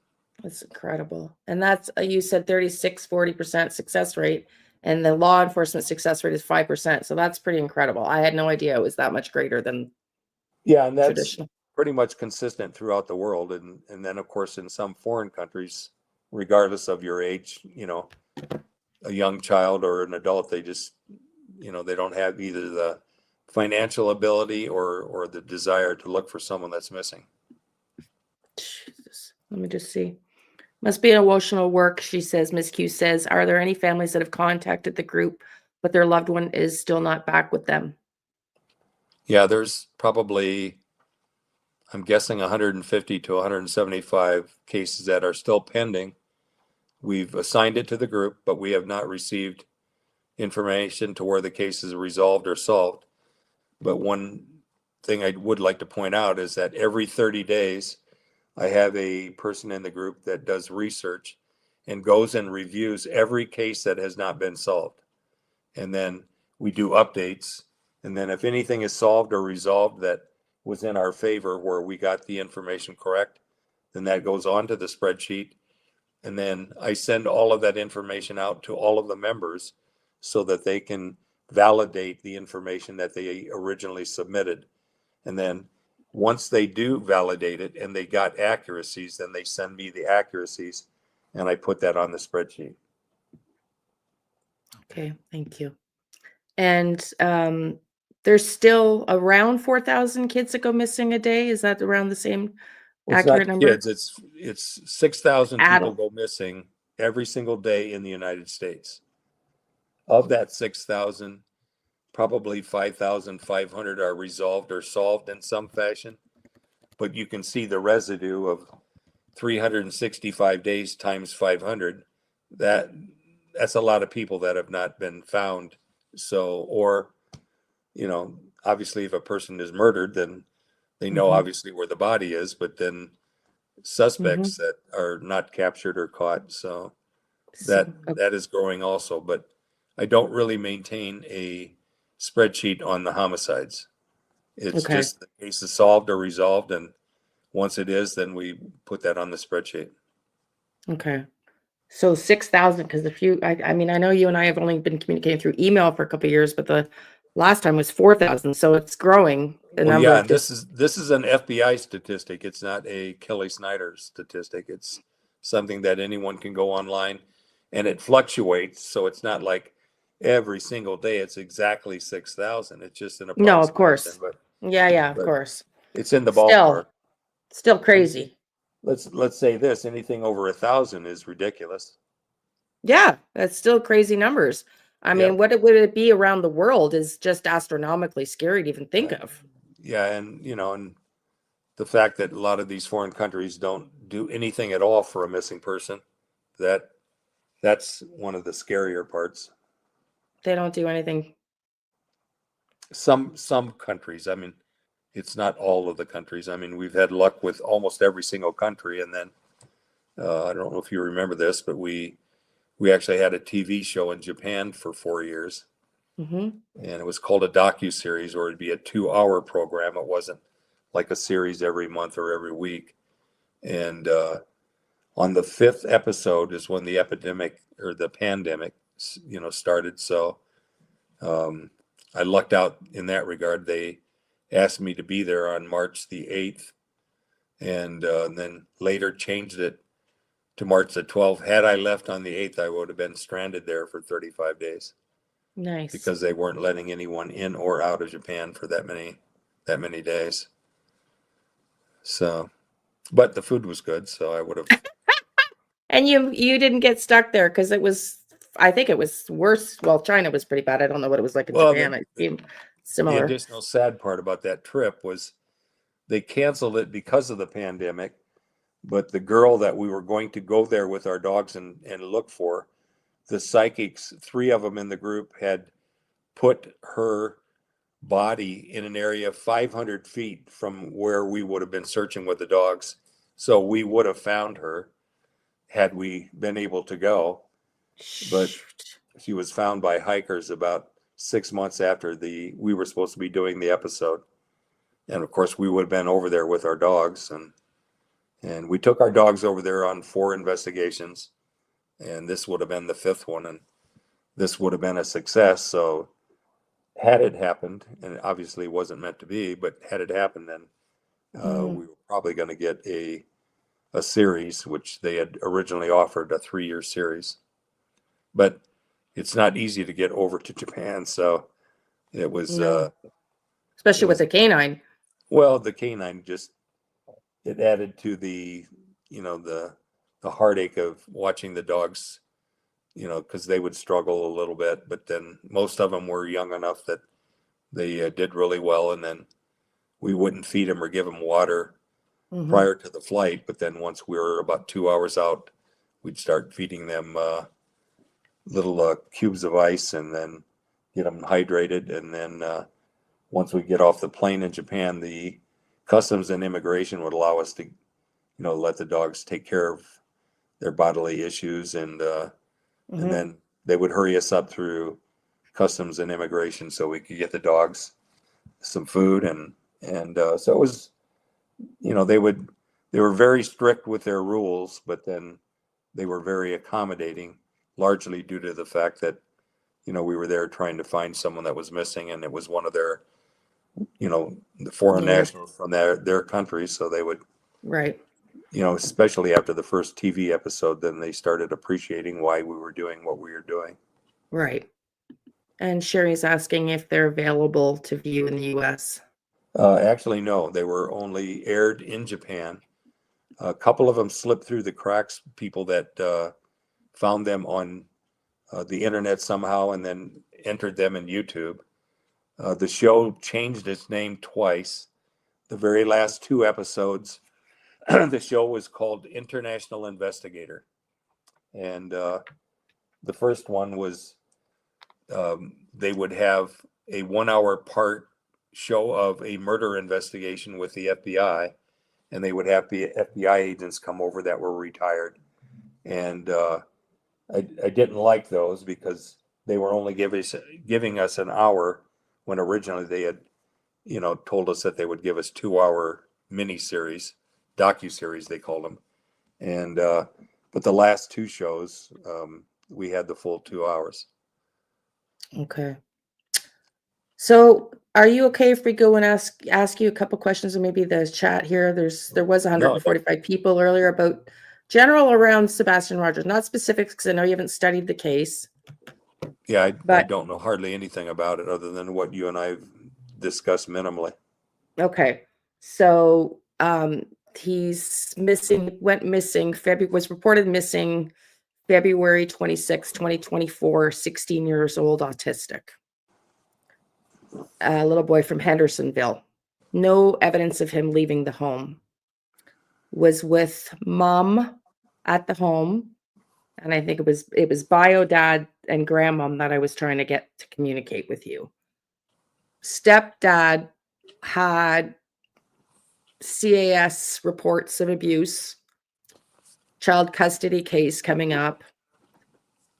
That's incredible. And that's, you said 40% success rate, and the law enforcement success rate is 5%. So that's pretty incredible. I had no idea it was that much greater than and that's traditional. Pretty much consistent throughout the world. And then, of course, in some foreign countries, regardless of your age, a young child or an adult, they just, they don't have either the financial ability or the desire to look for someone that's missing. Jesus. Let me just see. Must be an emotional work, she says. Miss Q says, are there any families that have contacted the group, but their loved one is still not back with them? Yeah, there's probably, I'm guessing 150 to 175 cases that are still pending. We've assigned it to the group, but we have not received information to where the case is resolved or solved. But one thing I would like to point out is that every 30 days, I have a person in the group that does research and goes and reviews every case that has not been solved. And then we do updates. And then if anything is solved or resolved that was in our favor where we got the information correct, then that goes on to the spreadsheet. And then I send all of that information out to all of the members so that they can validate the information that they originally submitted. And then once they do validate it and they got accuracies, then they send me the accuracies and I put that on the spreadsheet. Okay, thank you. And there's still around 4,000 kids that go missing a day. Is that around the same Well, it's accurate not number? kids, it's 6,000 people Adult. go missing every single day in the United States. Of that 6,000, probably 5,500 are resolved or solved in some fashion. But you can see the residue of 365 days times 500. That's a lot of people that have not been found. So, or, obviously if a person is murdered, then they know obviously where the body is, but then suspects that are not captured or caught. So that is growing also, but I don't really maintain a spreadsheet on the homicides. It's Okay. just the case is solved or resolved, and once it is, then we put that on the spreadsheet. Okay. So 6,000, because I mean, I know you and I have only been communicating through email for a couple of years, but the last time was 4,000. So it's growing. The Well, number yeah, of and this is an FBI statistic. It's not a Kelly Snyder statistic. It's something that anyone can go online, and it fluctuates. So it's not like every single day it's exactly 6,000. It's just an No, of approximation, course. but Yeah, of but course. it's in the ballpark. Still crazy. Let's say this: anything over 1,000 is ridiculous. Yeah, that's still crazy numbers. I mean, Yep. what would it be around the world is just astronomically scary to even think Right. of. Yeah, and and the fact that a lot of these foreign countries don't do anything at all for a missing person, that's one of the scarier parts. They don't do anything. Some countries, I mean, it's not all of the countries. I mean, we've had luck with almost every single country, and then I don't know if you remember this, but we actually had a TV show in Japan for 4 years, hmm and it was called a docu-series, or it'd be a 2-hour program. It wasn't like a series every month or every week. And on the 5th episode is when the epidemic or the pandemic, started. So I lucked out in that regard. They asked me to be there on March the 8th, and then later changed it to March the 12th. Had I left on the 8th, I would have been stranded there for 35 days Nice. because they weren't letting anyone in or out of Japan for that many days. So, but the food was good, so I would have. And you didn't get stuck there because I think it was worse. Well, China was pretty bad. I don't know what it was like in Well, Japan. It seemed the similar. additional sad part about that trip was they canceled it because of the pandemic, but the girl that we were going to go there with our dogs and look for, the psychics, 3 of them in the group had put her body in an area 500 feet from where we would have been searching with the dogs. So we would have found her had we been able to go. But Shoot. she was found by hikers about 6 months after we were supposed to be doing the episode. And of course we would have been over there with our dogs, and we took our dogs over there on 4 investigations, and this would have been the 5th one, and this would have been a success. So had it happened, and it obviously wasn't meant to be, but had it happened, then we were probably going to get a series, which they had originally offered, a 3-year series. But it's not easy to get over to Japan, so it was No. Especially with the canine. well, the canine just it added to the the heartache of watching the dogs, because they would struggle a little bit, but then most of them were young enough that they did really well, and then we wouldn't feed them or give them water Mhm. prior to the flight, but then once we were about 2 hours out, we'd start feeding them little cubes of ice and then get them hydrated. And then once we get off the plane in Japan, the customs and immigration would allow us to, let the dogs take care of their bodily issues, and then they would hurry us up through customs and immigration so we could get the dogs some food, and so it was, they were very strict with their rules, but then they were very accommodating, largely due to the fact that we were there trying to find someone that was missing, and it was one of their the foreign nationals from their country, so they would, right, especially after the first TV episode, then they started appreciating why we were doing what we were doing. right. And Sherry's asking if they're available to view in the US. Actually, no, they were only aired in Japan. A couple of them slipped through the cracks, people that found them on the internet somehow and then entered them in YouTube. The show changed its name twice. The very last 2 episodes, the show was called International Investigator. And the first one was, they would have a 1-hour part show of a murder investigation with the FBI, and they would have the FBI agents come over that were retired. And I didn't like those because they were only giving us an hour when originally they had, told us that they would give us 2-hour miniseries, docuseries they called them. And but the last 2 shows, we had the full 2 hours. Okay. So are you okay if we go and ask you a couple questions, and maybe the chat here? There was 145 people earlier about general around Sebastian Rogers, not specifics, because I know you haven't studied the case. Yeah, I don't know hardly anything about it other than what you and I have discussed minimally. Okay. So he's missing, was reported missing February 26, 2024, 16 years old, autistic. A little boy from Hendersonville. No evidence of him leaving the home. Was with mom at the home. And I think it was bio dad and grandmom that I was trying to get to communicate with you. Stepdad had CAS reports of abuse, child custody case coming up,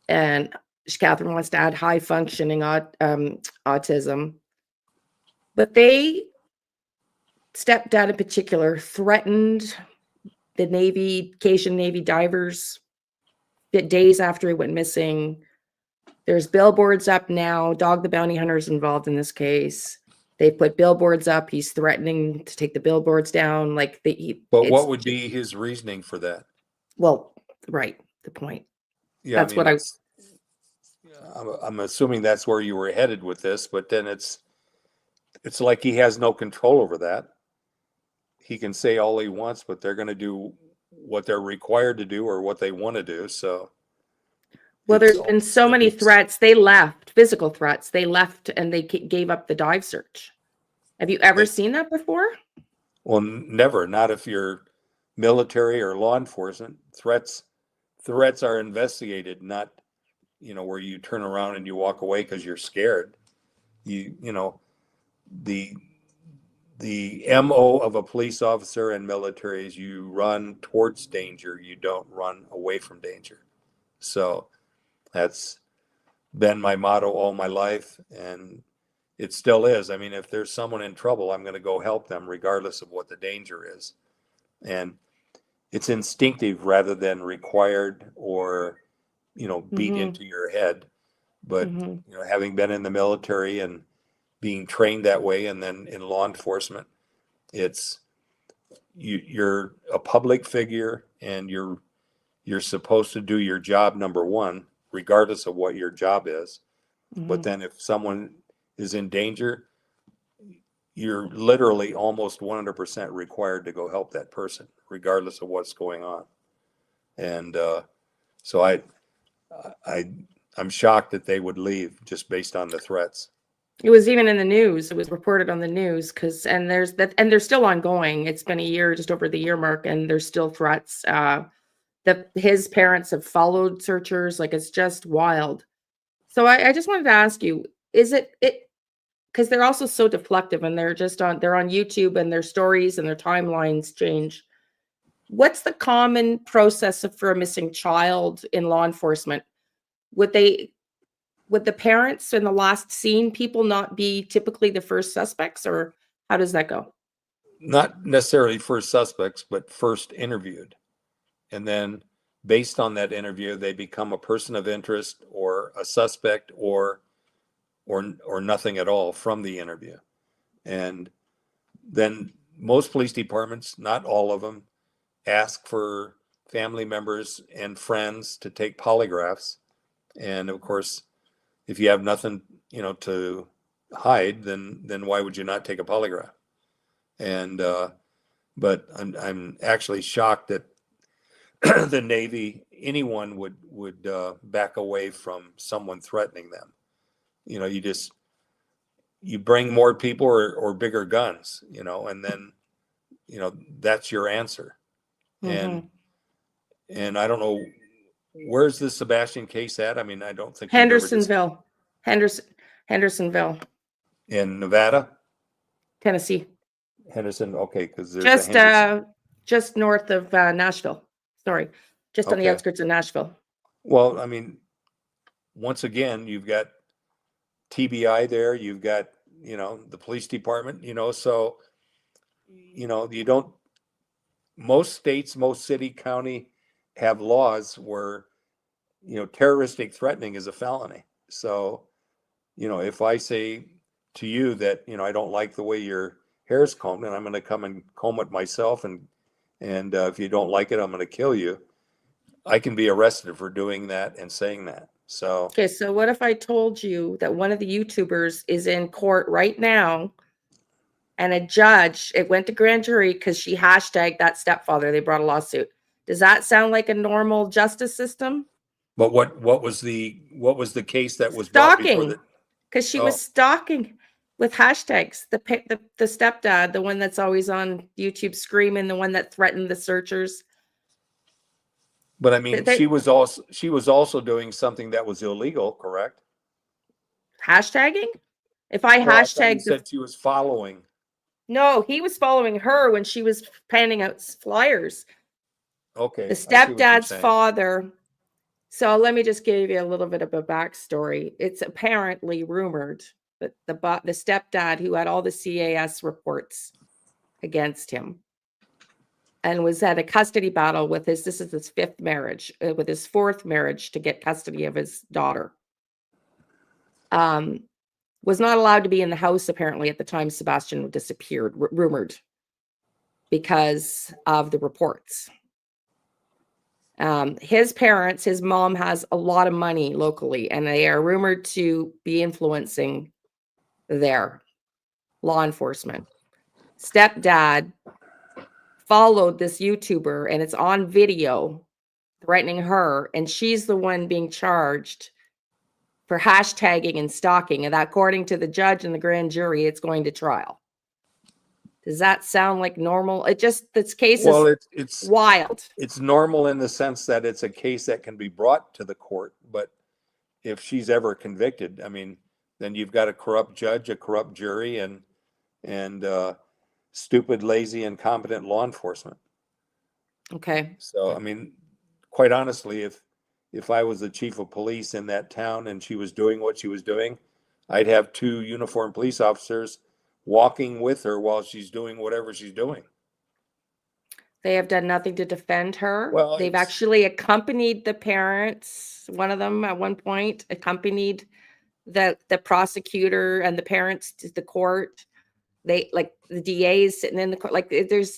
and Catherine wants to add high functioning autism. But stepdad in particular, threatened the Cajun Navy divers days after he went missing. There's billboards up now. Dog the Bounty Hunter is involved in this case. They put billboards up. He's threatening to take the billboards down. But what would be his reasoning for that? Well, right. The point. Yeah, that's I'm assuming that's where you were headed with this, but then it's like he has no control over that. He can say all he wants, but they're going to do what they're required to do or what they want to do. So, well, there's been so many threats. They left, physical threats. They left and they gave up the dive search. Have you ever seen that before? Well, never. Not if you're military or law enforcement. Threats are investigated, not where you turn around and you walk away because you're scared. The MO of a police officer and military is you run towards danger. You don't run away from danger. So that's been my motto all my life, and it still is. I mean, if there's someone in trouble, I'm going to go help them regardless of what the danger is. And it's instinctive rather than required or, beat into your head. But, having been in the military and being trained that way, and then in law enforcement, you're a public figure, and you're supposed to do your job, number one, regardless of what your job is. But then if someone is in danger, you're literally almost 100% required to go help that person, regardless of what's going on. And so I'm shocked that they would leave just based on the threats. It was even in the news. It was reported on the news and they're still ongoing. It's been a year, just over the year mark, and there's still threats. his parents have followed searchers. Like, it's just wild. So I just wanted to ask you, is it because they're also so deflective, and they're on YouTube, and their stories and their timelines change. What's the common process for a missing child in law enforcement? Would the parents in the last scene people not be typically the first suspects, or how does that go? Not necessarily first suspects, but first interviewed. And then based on that interview, they become a person of interest or a suspect or nothing at all from the interview. And then most police departments, not all of them, ask for family members and friends to take polygraphs. And of course, if you have nothing, to hide, then why would you not take a polygraph? And but I'm actually shocked that the Navy, anyone would back away from someone threatening them. You bring more people or bigger guns, and then that's your answer. Mhm. And I don't know, where's the Sebastian case at? I mean, I don't think we've ever Hendersonville, Hendersonville, in Nevada, Tennessee, Henderson. Okay, because there's a just Henderson. just north of Nashville. Sorry, just on the Okay. outskirts of Nashville. Well, I mean, once again, you've got TBI there, you've got, the police department, so, you don't, most states, most city, county have laws where, terroristic threatening is a felony. So, if I say to you that, I don't like the way your hair's combed, and I'm going to come and comb it myself, and if you don't like it, I'm going to kill you. I can be arrested for doing that and saying that. So, Okay, so what if I told you that one of the YouTubers is in court right now, and a judge, it went to grand jury because she hashtagged that stepfather. They brought a lawsuit. Does that sound like a normal justice system? but what was the case that was brought before Stalking, the? because she Oh, was stalking with hashtags. The stepdad, the one that's always on YouTube screaming, the one that threatened the searchers. but I mean, They she was also doing something that was illegal, correct? hashtagging. If I No, I thought you hashtagged said she was following. no, he was following her when she was handing out flyers. Okay, The I see what you're stepdad's saying. father. So let me just give you a little bit of a backstory. It's apparently rumored that the stepdad, who had all the CAS reports against him and was at a custody battle with this is his fifth marriage, with his fourth marriage to get custody of his daughter, was not allowed to be in the house apparently at the time Sebastian disappeared, rumored, because of the reports. His parents, his mom has a lot of money locally, and they are rumored to be influencing their law enforcement. Stepdad followed this YouTuber, and it's on video threatening her, and she's the one being charged for hashtagging and stalking. And that, according to the judge and the grand jury, it's going to trial. Does that sound like normal? This case is wild. It's normal in the sense that it's a case that can be brought to the court, but if she's ever convicted, I mean, then you've got a corrupt judge, a corrupt jury, and stupid, lazy, incompetent law enforcement. Okay. So, I mean, quite honestly, if I was the chief of police in that town and she was doing what she was doing, I'd have 2 uniformed police officers walking with her while she's doing whatever she's doing. They have done nothing to defend her. Well, They've actually accompanied the parents. One of them at one point accompanied the prosecutor and the parents to the court. They, like, the DA is sitting in the court. Like, it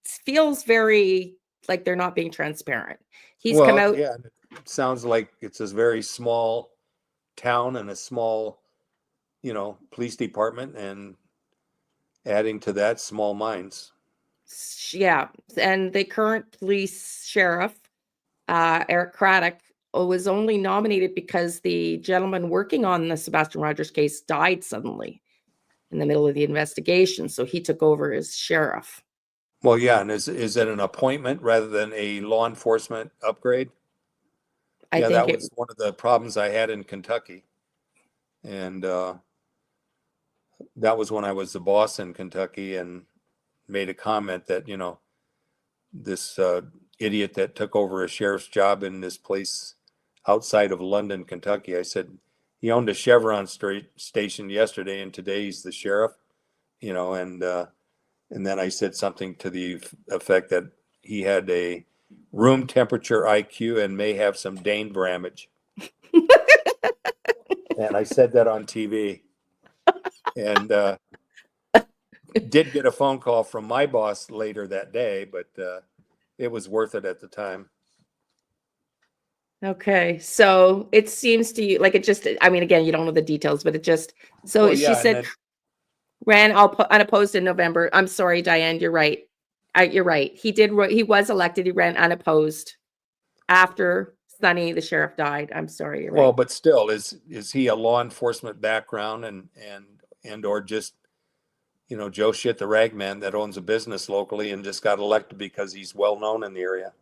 feels very like they're not being transparent. He's come out. Yeah, it sounds like it's a very small town and a small, police department, and adding to that, small minds. Yeah, and the current police sheriff, Eric Craddock, was only nominated because the gentleman working on the Sebastian Rogers case died suddenly in the middle of the investigation, so he took over as sheriff. Well, yeah, and is it an appointment rather than a law enforcement upgrade? I Yeah, think that it, was one of the problems I had in Kentucky. And that was when I was the boss in Kentucky and made a comment that, this idiot that took over a sheriff's job in this place outside of London, Kentucky. I said he owned a Chevron station yesterday, and today he's the sheriff. And then I said something to the effect that he had a room temperature IQ and may have some Dane Bramage. And I said that on TV, and did get a phone call from my boss later that day, but it was worth it at the time. okay. So it seems to you like it just, I mean, again, you don't know the details, but it just, so Well, she yeah, and said then ran unopposed in November. I'm sorry, Diane, you're right. You're right. He was elected. He ran unopposed after Sonny, the sheriff, died. I'm sorry, you're well, right. but still, is he a law enforcement background and or just Joe shit the ragman that owns a business locally and just got elected because he's well known in the area?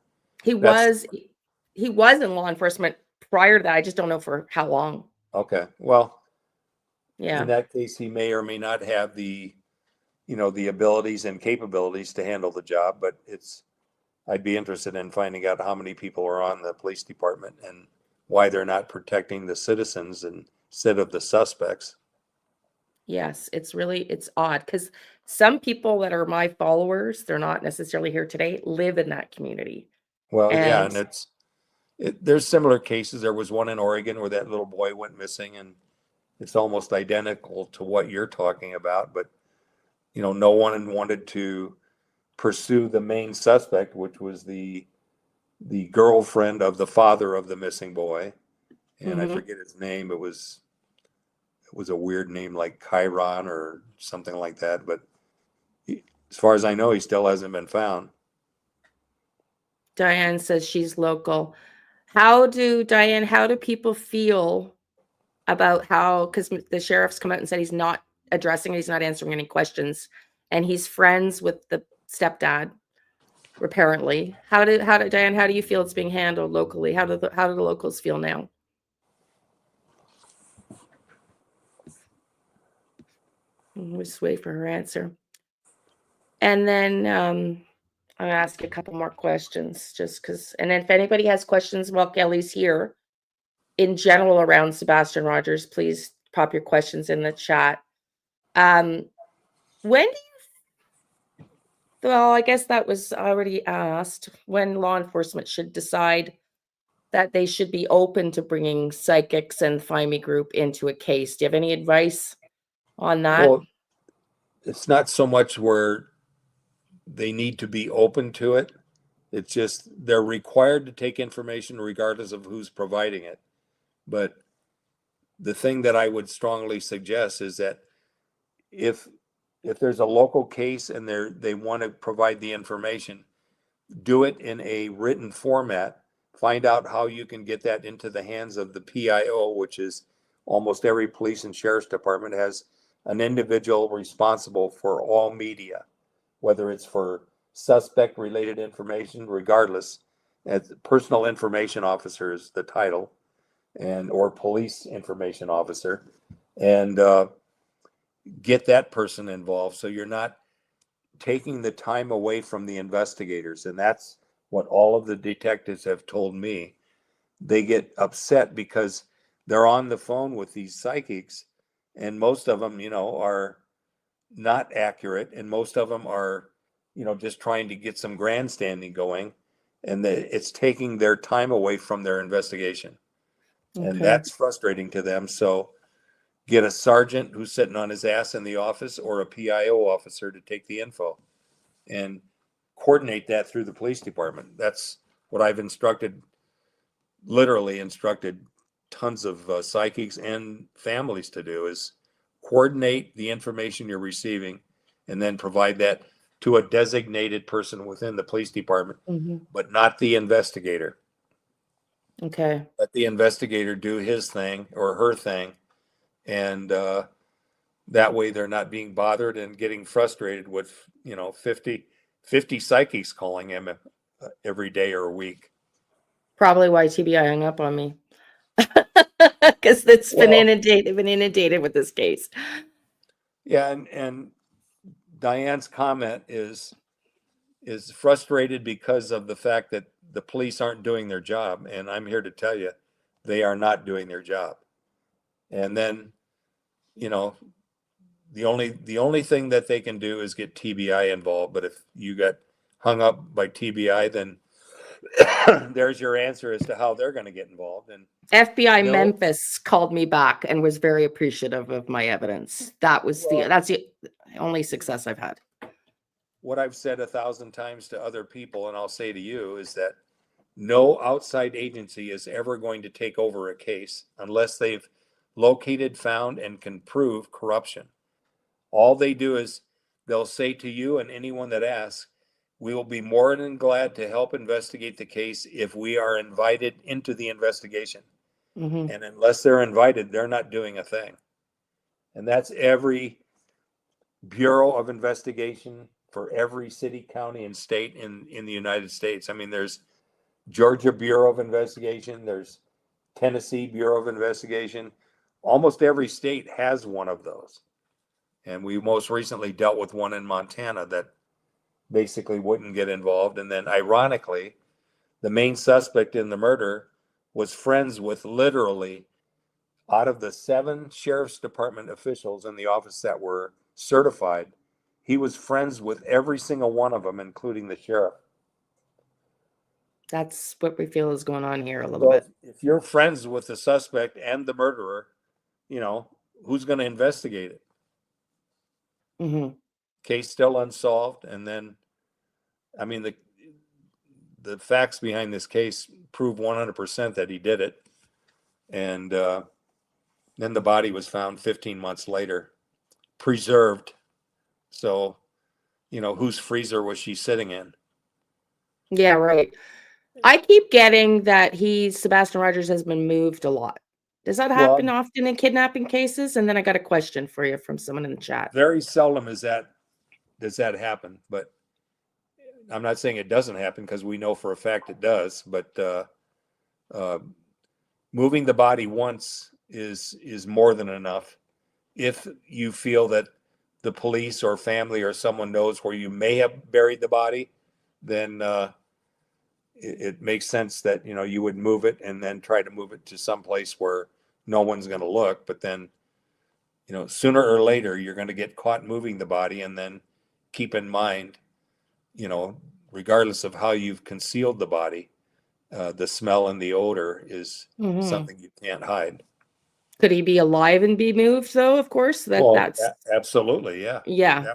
He That's was he was in law enforcement prior to that. I just don't know for how long. okay. Well, in Yeah. that case, he may or may not have the abilities and capabilities to handle the job, but I'd be interested in finding out how many people are on the police department and why they're not protecting the citizens instead of the suspects. Yes, it's odd because some people that are my followers, they're not necessarily here today, live in that community. Well, yeah, And and there's similar cases. There was one in Oregon where that little boy went missing, and it's almost identical to what you're talking about, but no one wanted to pursue the main suspect, which was the girlfriend of the father of the missing boy, and I mhm. forget his name. It was a weird name like Chiron or something like that, but as far as I know, he still hasn't been found. Diane says she's local. Diane, how do people feel about how, because the sheriff's come out and said he's not addressing it, he's not answering any questions, and he's friends with the stepdad, apparently. Diane, how do you feel it's being handled locally? How do the locals feel now? We'll just wait for her answer. And then I'm gonna ask a couple more questions just because, and then if anybody has questions while Kelly's here in general around Sebastian Rogers, please pop your questions in the chat. When Well, I guess that was already asked, when law enforcement should decide that they should be open to bringing psychics and FindMeGroup into a case. Do you have any advice on that? Well, it's not so much where they need to be open to it. It's just they're required to take information regardless of who's providing it. But the thing that I would strongly suggest is that if if there's a local case and they want to provide the information, do it in a written format. Find out how you can get that into the hands of the PIO, which is almost every police and sheriff's department has an individual responsible for all media, whether it's for suspect related information, regardless. As personal information officer is the title, and or police information officer, and get that person involved so you're not taking the time away from the investigators. And that's what all of the detectives have told me. They get upset because they're on the phone with these psychics, and most of them, are not accurate, and most of them are, just trying to get some grandstanding going, and it's taking their time away from their investigation. And Okay. that's frustrating to them. So get a sergeant who's sitting on his ass in the office or a PIO officer to take the info and coordinate that through the police department. That's what I've literally instructed tons of psychics and families to do, is coordinate the information you're receiving and then provide that to a designated person within the police department, Mhm. but not the investigator. Okay. Let the investigator do his thing or her thing, and that way they're not being bothered and getting frustrated with 50 50 psychics calling him every day or a week. Probably why TBI hung up on me. Because it's been inundated with this case. Yeah, and Diane's comment is frustrated because of the fact that the police aren't doing their job, and I'm here to tell you, they are not doing their job. And then, you know, the only thing that they can do is get TBI involved. But if you get hung up by TBI, then there's your answer as to how they're going to get involved. And FBI Memphis called me back and was very appreciative of my evidence. That's the only success I've had. What I've said 1,000 times to other people, and I'll say to you, is that no outside agency is ever going to take over a case unless they've located, found, and can prove corruption. All they do is they'll say to you and anyone that asks, we will be more than glad to help investigate the case if we are invited into the investigation. Mm-hmm. And unless they're invited, they're not doing a thing. And that's every Bureau of Investigation for every city, county, and state in the United States. I mean, there's Georgia Bureau of Investigation, there's Tennessee Bureau of Investigation. Almost every state has one of those. And we most recently dealt with one in Montana that basically wouldn't get involved. And then ironically, the main suspect in the murder was friends with literally, out of the 7 sheriff's department officials in the office that were certified, he was friends with every single one of them, including the sheriff. That's what we feel is going on here a little bit. If you're friends with the suspect and the murderer, you know, who's going to investigate it? Mm-hmm. Case still unsolved. And then, I mean, the facts behind this case prove 100% that he did it. And then the body was found 15 months later, preserved. So, you know, whose freezer was she sitting in? Yeah, right. I keep getting that Sebastian Rogers has been moved a lot. Does that happen often in kidnapping cases? And then I got a question for you from someone in the chat. Very seldom does that happen, but I'm not saying it doesn't happen because we know for a fact it does. But moving the body once is more than enough. If you feel that the police or family or someone knows where you may have buried the body, then it makes sense that, you know, you would move it and then try to move it to some place where no one's going to look. But then, you know, sooner or later, you're going to get caught moving the body. And then keep in mind, you know, regardless of how you've concealed the body, the smell and the odor is something you can't hide. Could he be alive and be moved, though? Of course, that's absolutely, yeah. Yeah.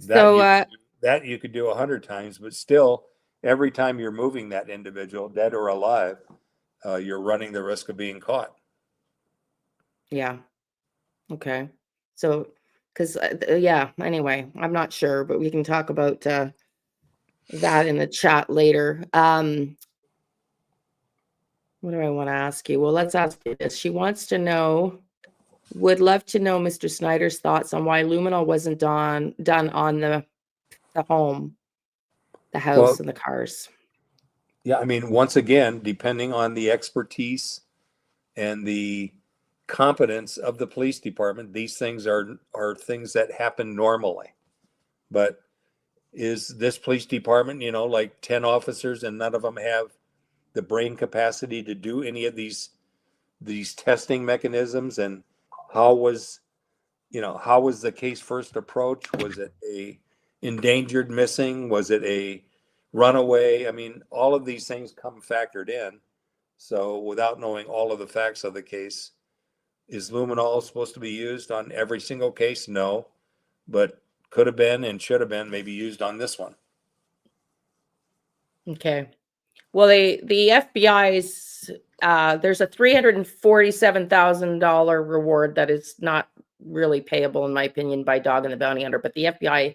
That you could do 100 times, but still, every time you're moving that individual, dead or alive, you're running the risk of being caught. Yeah. Okay. So, because anyway, I'm not sure, but we can talk about that in the chat later. What do I want to ask you? Well, let's ask you this. She wants to know, would love to know Mr. Snyder's thoughts on why luminol wasn't done on the home, the house, and the cars. Yeah, I mean, once again, depending on the expertise and the competence of the police department, these things are things that happen normally. But is this police department, you know, like 10 officers and none of them have the brain capacity to do any of these testing mechanisms? And how was the case first approached? Was it a endangered missing? Was it a runaway? I mean, all of these things come factored in. So without knowing all of the facts of the case, is luminol supposed to be used on every single case? No, but could have been and should have been maybe used on this one. Okay. Well, the FBI's there's a $347,000 reward that is not really payable, in my opinion, by Dog and the Bounty Hunter. But the FBI,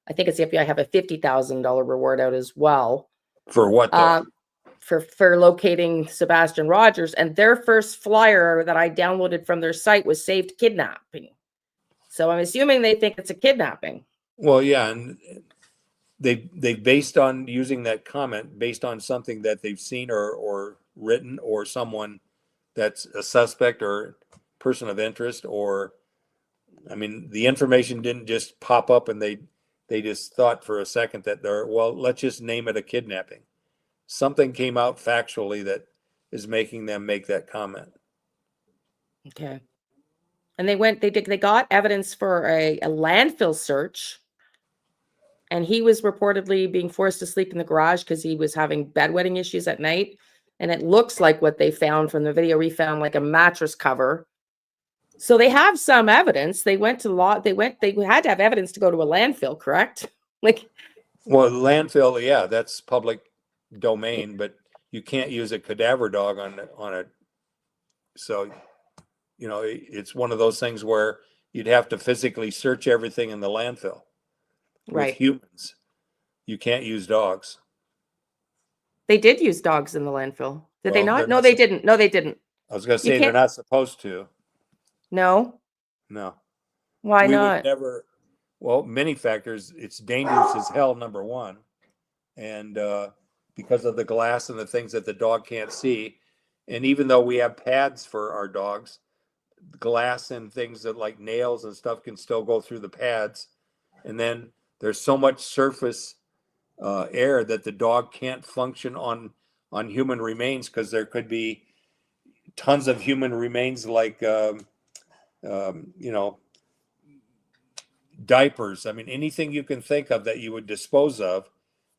I think it's the FBI, have a $50,000 reward out as well. For what though? For locating Sebastian Rogers, and their first flyer that I downloaded from their site was saved kidnapping. So I'm assuming they think it's a kidnapping. Well, yeah, and they based on using that comment based on something that they've seen or written, or someone that's a suspect or person of interest, or I mean, the information didn't just pop up and they just thought for a second that well, let's just name it a kidnapping. Something came out factually that is making them make that comment. Okay. And they got evidence for a landfill search. And he was reportedly being forced to sleep in the garage because he was having bedwetting issues at night. And it looks like what they found from the video, we found like a mattress cover. So they have some evidence. They had to have evidence to go to a landfill, correct? Like, Well, landfill, yeah, that's public domain, but you can't use a cadaver dog on it. So, it's one of those things where you'd have to physically search everything in the landfill. With right. humans, you can't use dogs. They did use dogs in the landfill. Did they Well, not? they're No, not they didn't. No, they didn't. I was going to You say they're can't. not supposed to. No. No, Why we would not? never. Well, many factors. It's dangerous as hell, number one, and because of the glass and the things that the dog can't see, and even though we have pads for our dogs, glass and things that like nails and stuff can still go through the pads, and then there's so much surface air that the dog can't function on human remains, because there could be tons of human remains like you know, diapers. I mean, anything you can think of that you would dispose of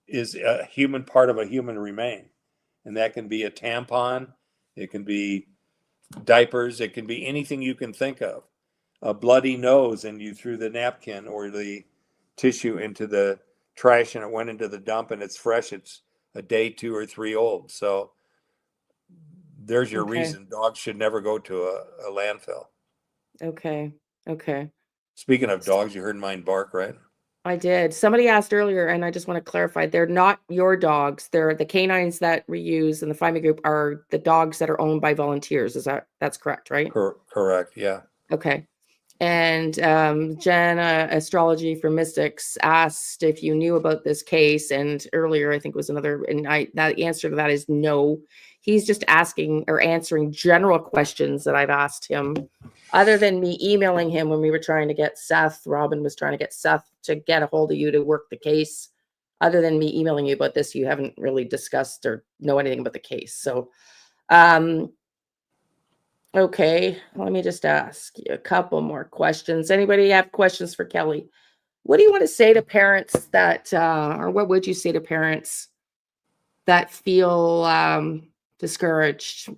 is a human part of a human remain. And that can be a tampon, it can be diapers, it can be anything you can think of. A bloody nose and you threw the napkin or the tissue into the trash and it went into the dump and it's fresh, it's a day, 2 or 3 old. So there's your Okay. reason dogs should never go to a landfill. Okay. Okay. Speaking of dogs, you heard mine bark, right? I did. Somebody asked earlier, and I just want to clarify, they're not your dogs. They're the canines that we use in the FindMeGroup are the dogs that are owned by volunteers. That's correct, right? Correct, yeah. Okay. And Jenna, Astrology for Mystics, asked if you knew about this case. And earlier, I think was another, and that answer to that is no. He's just asking or answering general questions that I've asked him. Other than me emailing him when we were trying to get Seth, Robin was trying to get Seth to get a hold of you to work the case. Other than me emailing you about this, you haven't really discussed or know anything about the case. So, okay, let me just ask you a couple more questions. Anybody have questions for Kelly? What do you want to say to parents that, or what would you say to parents that feel discouraged?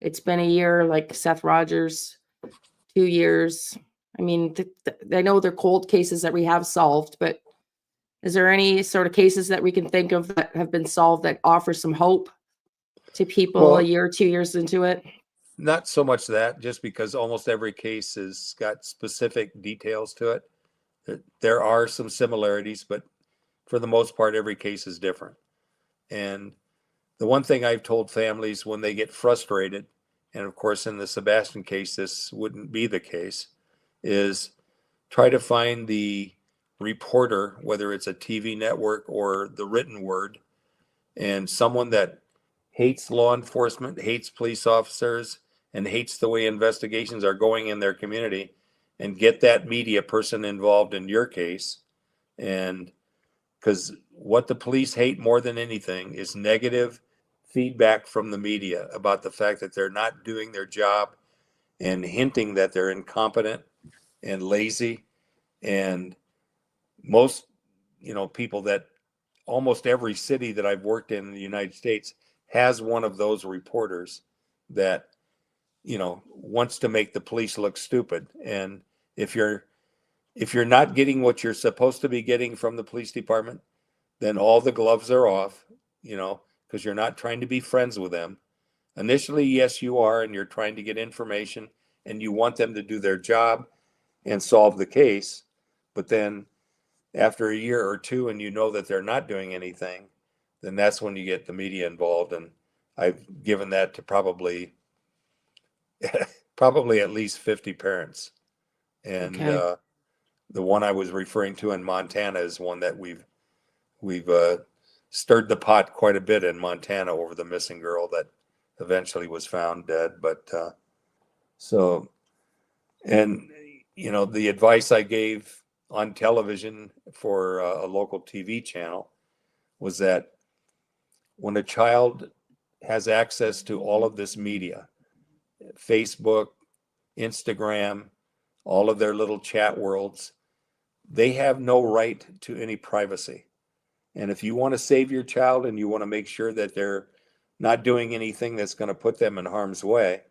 It's been a year, like Seth Rogers, 2 years. I mean, I know they're cold cases that we have solved, but is there any sort of cases that we can think of that have been solved that offer some hope to people a year or 2 years into it? Not so much that, just because almost every case has got specific details to it. There are some similarities, but for the most part, every case is different. And the one thing I've told families when they get frustrated, and of course in the Sebastian case, this wouldn't be the case, is try to find the reporter, whether it's a TV network or the written word, and someone that hates law enforcement, hates police officers, and hates the way investigations are going in their community, and get that media person involved in your case. And because what the police hate more than anything is negative feedback from the media about the fact that they're not doing their job and hinting that they're incompetent and lazy. And most, people that almost every city that I've worked in the United States has one of those reporters that, wants to make the police look stupid. And if you're not getting what you're supposed to be getting from the police department, then all the gloves are off, because you're not trying to be friends with them. Initially, yes, you are, and you're trying to get information and you want them to do their job and solve the case. But then after a year or two and you know that they're not doing anything, then that's when you get the media involved. And I've given that to probably at least 50 parents. And Okay. the one I was referring to in Montana is one that we've we've stirred the pot quite a bit in Montana over the missing girl that eventually was found dead. But so, and the advice I gave on television for a local TV channel was that when a child has access to all of this media, Facebook, Instagram, all of their little chat worlds, they have no right to any privacy. And if you want to save your child and you want to make sure that they're not doing anything that's going to put them in harm's way,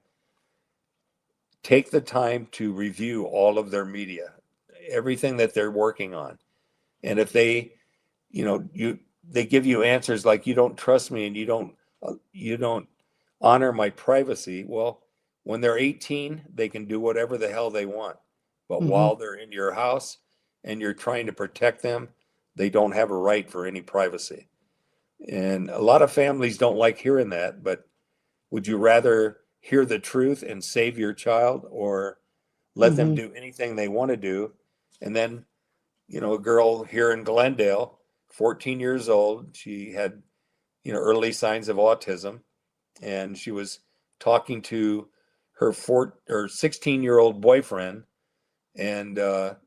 take the time to review all of their media, everything that they're working on. And if they, they give you answers like, you don't trust me and you don't honor my privacy. Well, when they're 18, they can do whatever the hell they want. But while they're in your house and you're trying to protect them, they don't have a right for any privacy. And a lot of families don't like hearing that, but would you rather hear the truth and save your child, or let them do anything they want to do? And then, a girl here in Glendale, 14 years old, she had, early signs of autism, and she was talking to her 16-year-old boyfriend, and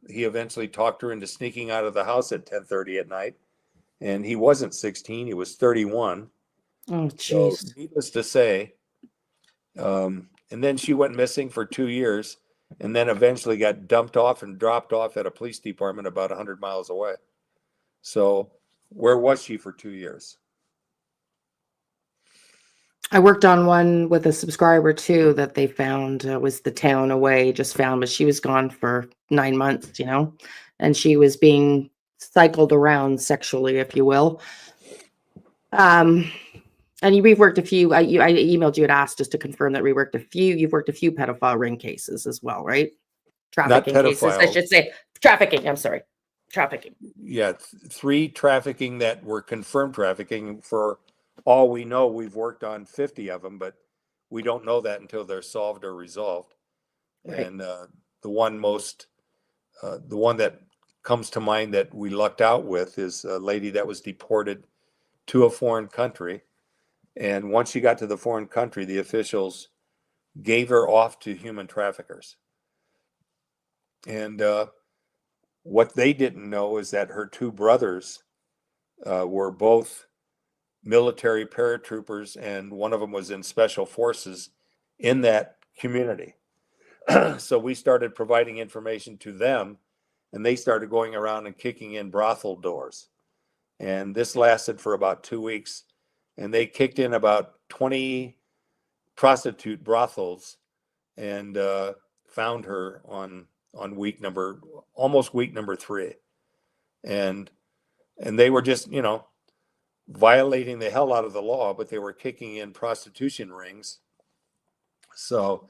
he eventually talked her into sneaking out of the house at 10:30 at night. And he wasn't 16, he was 31. Oh, So jeez. needless to say, and then she went missing for 2 years, and then eventually got dumped off and dropped off at a police department about 100 miles away. So where was she for 2 years? I worked on one with a subscriber too that they found was the town away, just found, but she was gone for 9 months, and she was being cycled around sexually, if you will. And we've worked a few. I emailed you and asked just to confirm that you've worked a few pedophile ring cases as well, right? Not Trafficking cases, I pedophiles. should say. Trafficking. I'm sorry, trafficking. Yeah, 3 trafficking that were confirmed trafficking. For all we know, we've worked on 50 of them, but we don't know that until they're solved or resolved. Right. And the one that comes to mind that we lucked out with is a lady that was deported to a foreign country. And once she got to the foreign country, the officials gave her off to human traffickers. And what they didn't know is that her 2 brothers were both military paratroopers, and one of them was in special forces in that community. So we started providing information to them, and they started going around and kicking in brothel doors. And this lasted for about 2 weeks. And they kicked in about 20 prostitute brothels, and found her on almost week number 3. And they were just, violating the hell out of the law, but they were kicking in prostitution rings. So,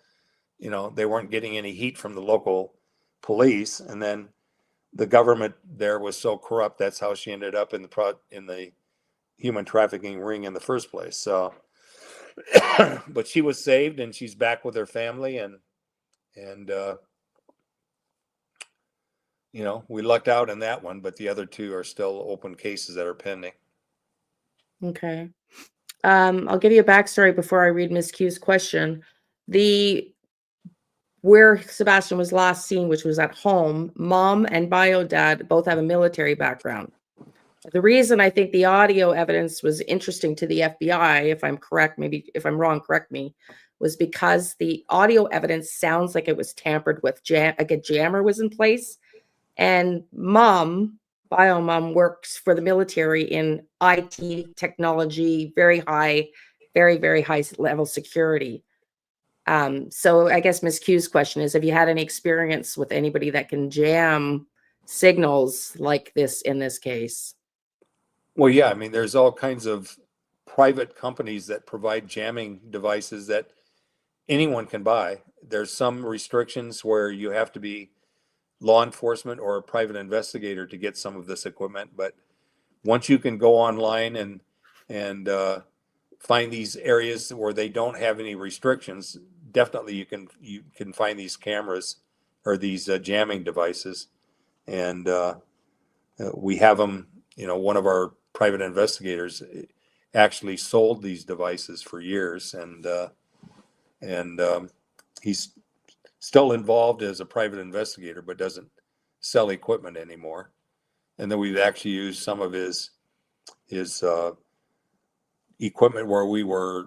they weren't getting any heat from the local police. And then the government there was so corrupt, that's how she ended up in the human trafficking ring in the first place. So, but she was saved, and she's back with her family, and we lucked out in that one, but the other 2 are still open cases that are pending. Okay. I'll give you a backstory before I read Ms. Q's question. Where Sebastian was last seen, which was at home, mom and bio dad both have a military background. The reason I think the audio evidence was interesting to the FBI, if I'm correct, maybe if I'm wrong, correct me, was because the audio evidence sounds like it was tampered with, like a jammer was in place. And bio mom works for the military in IT technology, very, very high level security. So I guess Ms. Q's question is, have you had any experience with anybody that can jam signals like this in this case? Well, yeah, I mean, there's all kinds of private companies that provide jamming devices that anyone can buy. There's some restrictions where you have to be law enforcement or a private investigator to get some of this equipment. But once you can go online and find these areas where they don't have any restrictions, definitely you can find these cameras or these jamming devices. And we have them. One of our private investigators actually sold these devices for years, and he's still involved as a private investigator, but doesn't sell equipment anymore. And then we've actually used some of his equipment where we were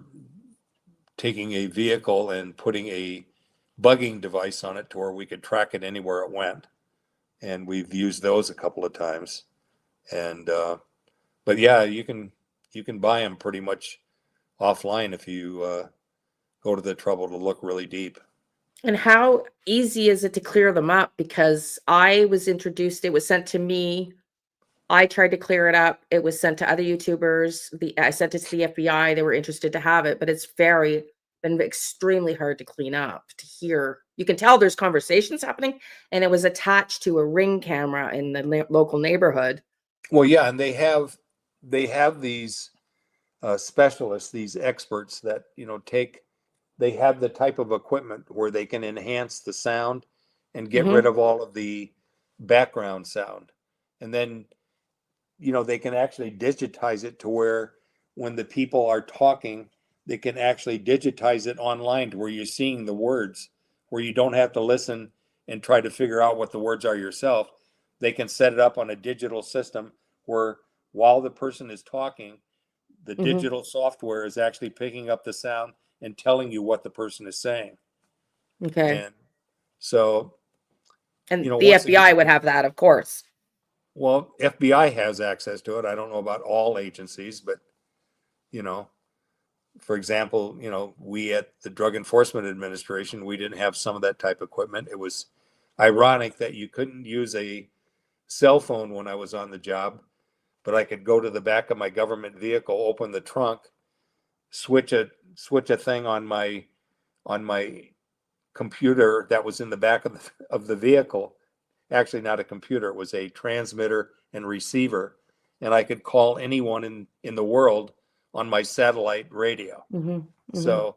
taking a vehicle and putting a bugging device on it to where we could track it anywhere it went. And we've used those a couple of times. And but yeah, you can buy them pretty much offline if you go to the trouble to look really deep. And how easy is it to clear them up? Because I was introduced, it was sent to me. I tried to clear it up. It was sent to other YouTubers. I sent it to the FBI. They were interested to have it, but it's been extremely hard to clean up, to hear. You can tell there's conversations happening, and it was attached to a Ring camera in the local neighborhood. Well, yeah, and they have these specialists, these experts that they have the type of equipment where they can enhance the sound and get rid of all of the background sound, and then they can actually digitize it to where when the people are talking, they can actually digitize it online to where you're seeing the words, where you don't have to listen and try to figure out what the words are yourself. They can set it up on a digital system where while the person is talking, the digital software is actually picking up the sound and telling you what the person is saying. Okay. And so, and the once FBI again, would have that, of course. well, FBI has access to it. I don't know about all agencies, but for example, we at the Drug Enforcement Administration, we didn't have some of that type of equipment. It was ironic that you couldn't use a cell phone when I was on the job, but I could go to the back of my government vehicle, open the trunk, switch a thing on my computer that was in the back of the vehicle. Actually, not a computer, it was a transmitter and receiver, and I could call anyone in the world on my satellite radio. So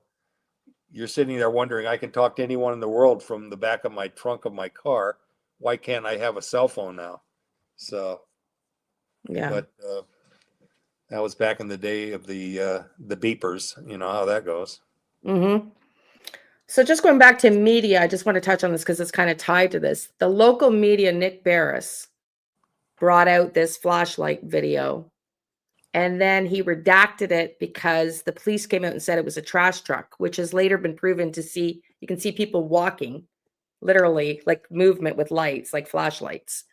you're sitting there wondering, I can talk to anyone in the world from the back of my trunk of my car. Why can't I have a cell phone now? So, Yeah. but that was back in the day of the beepers. You know how that goes. So just going back to media, I just want to touch on this because it's kind of tied to this. The local media, Nick Barris, brought out this flashlight video, and then he redacted it because the police came out and said it was a trash truck, which has later been proven to see. You can see people walking, literally, like movement with lights, like flashlights.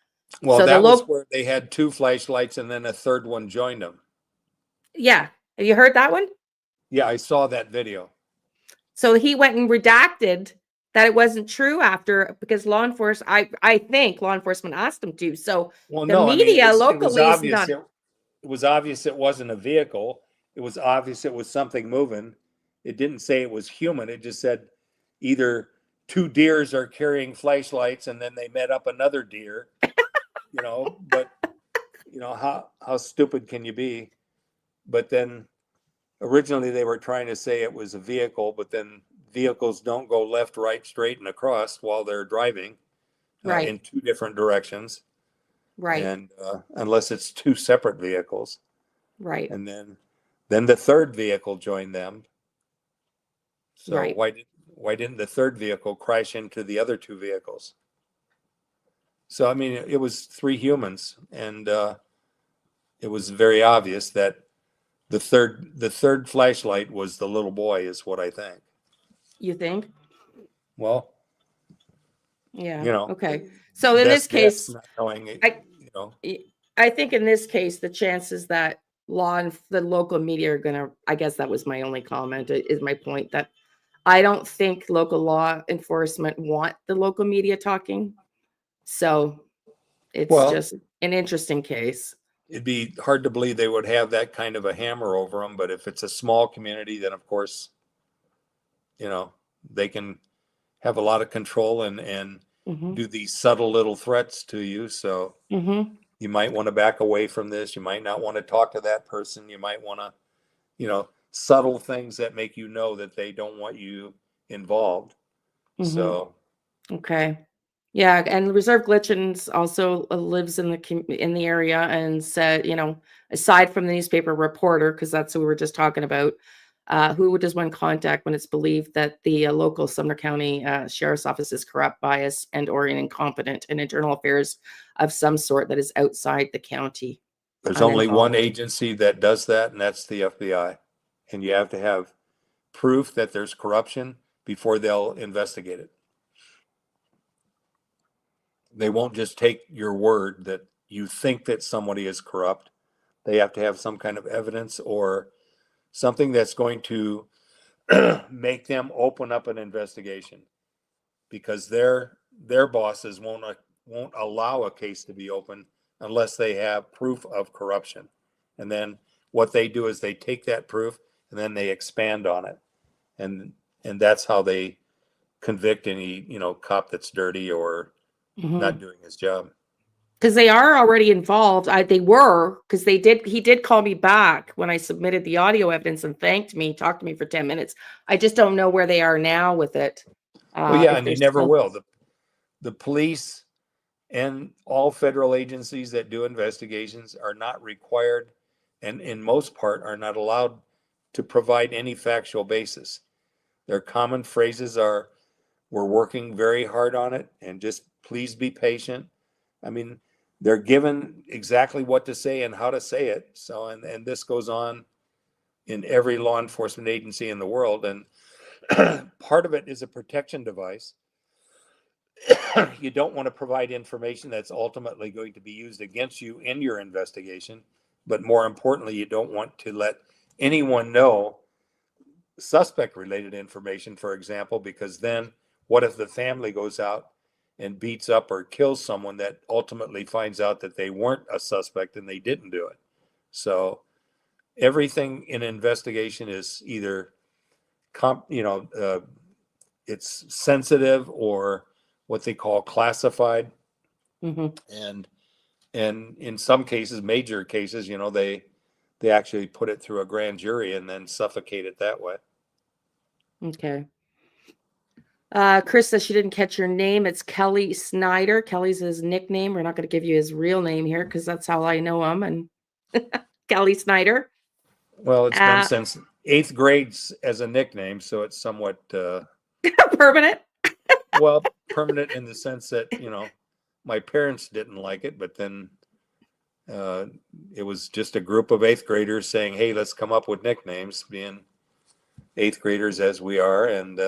Well, So that was where they had two flashlights and then a third one joined them. Yeah. Have you heard that one? Yeah, I saw that video. So he went and redacted that it wasn't true after, because law enforcement, I think law enforcement asked him to. So Well, the no, I mean, media it was locally is obvious. not. It was obvious it wasn't a vehicle. It was obvious it was something moving. It didn't say it was human. It just said either two deers are carrying flashlights and then they met up another deer, but how stupid can you be? But then originally they were trying to say it was a vehicle, but then vehicles don't go left, right, straight, and across while they're driving Right. in two different directions. Right. And unless it's two separate vehicles. Right. And then the third vehicle joined them. So Right. why didn't the third vehicle crash into the other two vehicles? So I mean, it was three humans, and it was very obvious that the third flashlight was the little boy, is what I think. You think? Well, Yeah. Okay. So in this case, not knowing it, I think in this case, the chances that the local media are going to, I guess that was my only comment, is my point, that I don't think local law enforcement want the local media talking. So it's just an interesting case. It'd be hard to believe they would have that kind of a hammer over them, but if it's a small community, then of course, they can have a lot of control and do these subtle little threats to you. So you might want to back away from this. You might not want to talk to that person. You might want to, subtle things that make that they don't want you involved. So. Okay. Yeah, and Reserve Glitchins also lives in the area and said, aside from the newspaper reporter, because that's who we were just talking about, who does one contact when it's believed that the local Sumner County Sheriff's Office is corrupt, biased, and/or incompetent in internal affairs of some sort that is outside the county, There's only one uninvolved. agency that does that, and that's the FBI. And you have to have proof that there's corruption before they'll investigate it. They won't just take your word that you think that somebody is corrupt. They have to have some kind of evidence or something that's going to make them open up an investigation, because their bosses won't allow a case to be open unless they have proof of corruption. And then what they do is they take that proof and then they expand on it. And that's how they convict any, cop that's dirty or not doing his job. Because they are already involved. They were, because he did call me back when I submitted the audio evidence and thanked me, talked to me for 10 minutes. I just don't know where they are now with it. Well, yeah, If and they're you never still- will. The police and all federal agencies that do investigations are not required, and in most part are not allowed to provide any factual basis. Their common phrases are, "We're working very hard on it, and just please be patient." I mean, they're given exactly what to say and how to say it. So, and this goes on in every law enforcement agency in the world. And part of it is a protection device. You don't want to provide information that's ultimately going to be used against you in your investigation. But more importantly, you don't want to let anyone know suspect related information, for example, because then what if the family goes out and beats up or kills someone that ultimately finds out that they weren't a suspect and they didn't do it? So everything in investigation is either it's sensitive or what they call classified. And in some cases, major cases, they actually put it through a grand jury and then suffocate it that way. Okay. Chris says she didn't catch your name. It's Kelly Snyder. Kelly's his nickname. We're not going to give you his real name here because that's how I know him. And Kelly Snyder. Well, it's been since 8th grade as a nickname, so it's somewhat permanent. Well, permanent in the sense that, my parents didn't like it, but then it was just a group of 8th graders saying, "Hey, let's come up with nicknames," being 8th graders as we are. And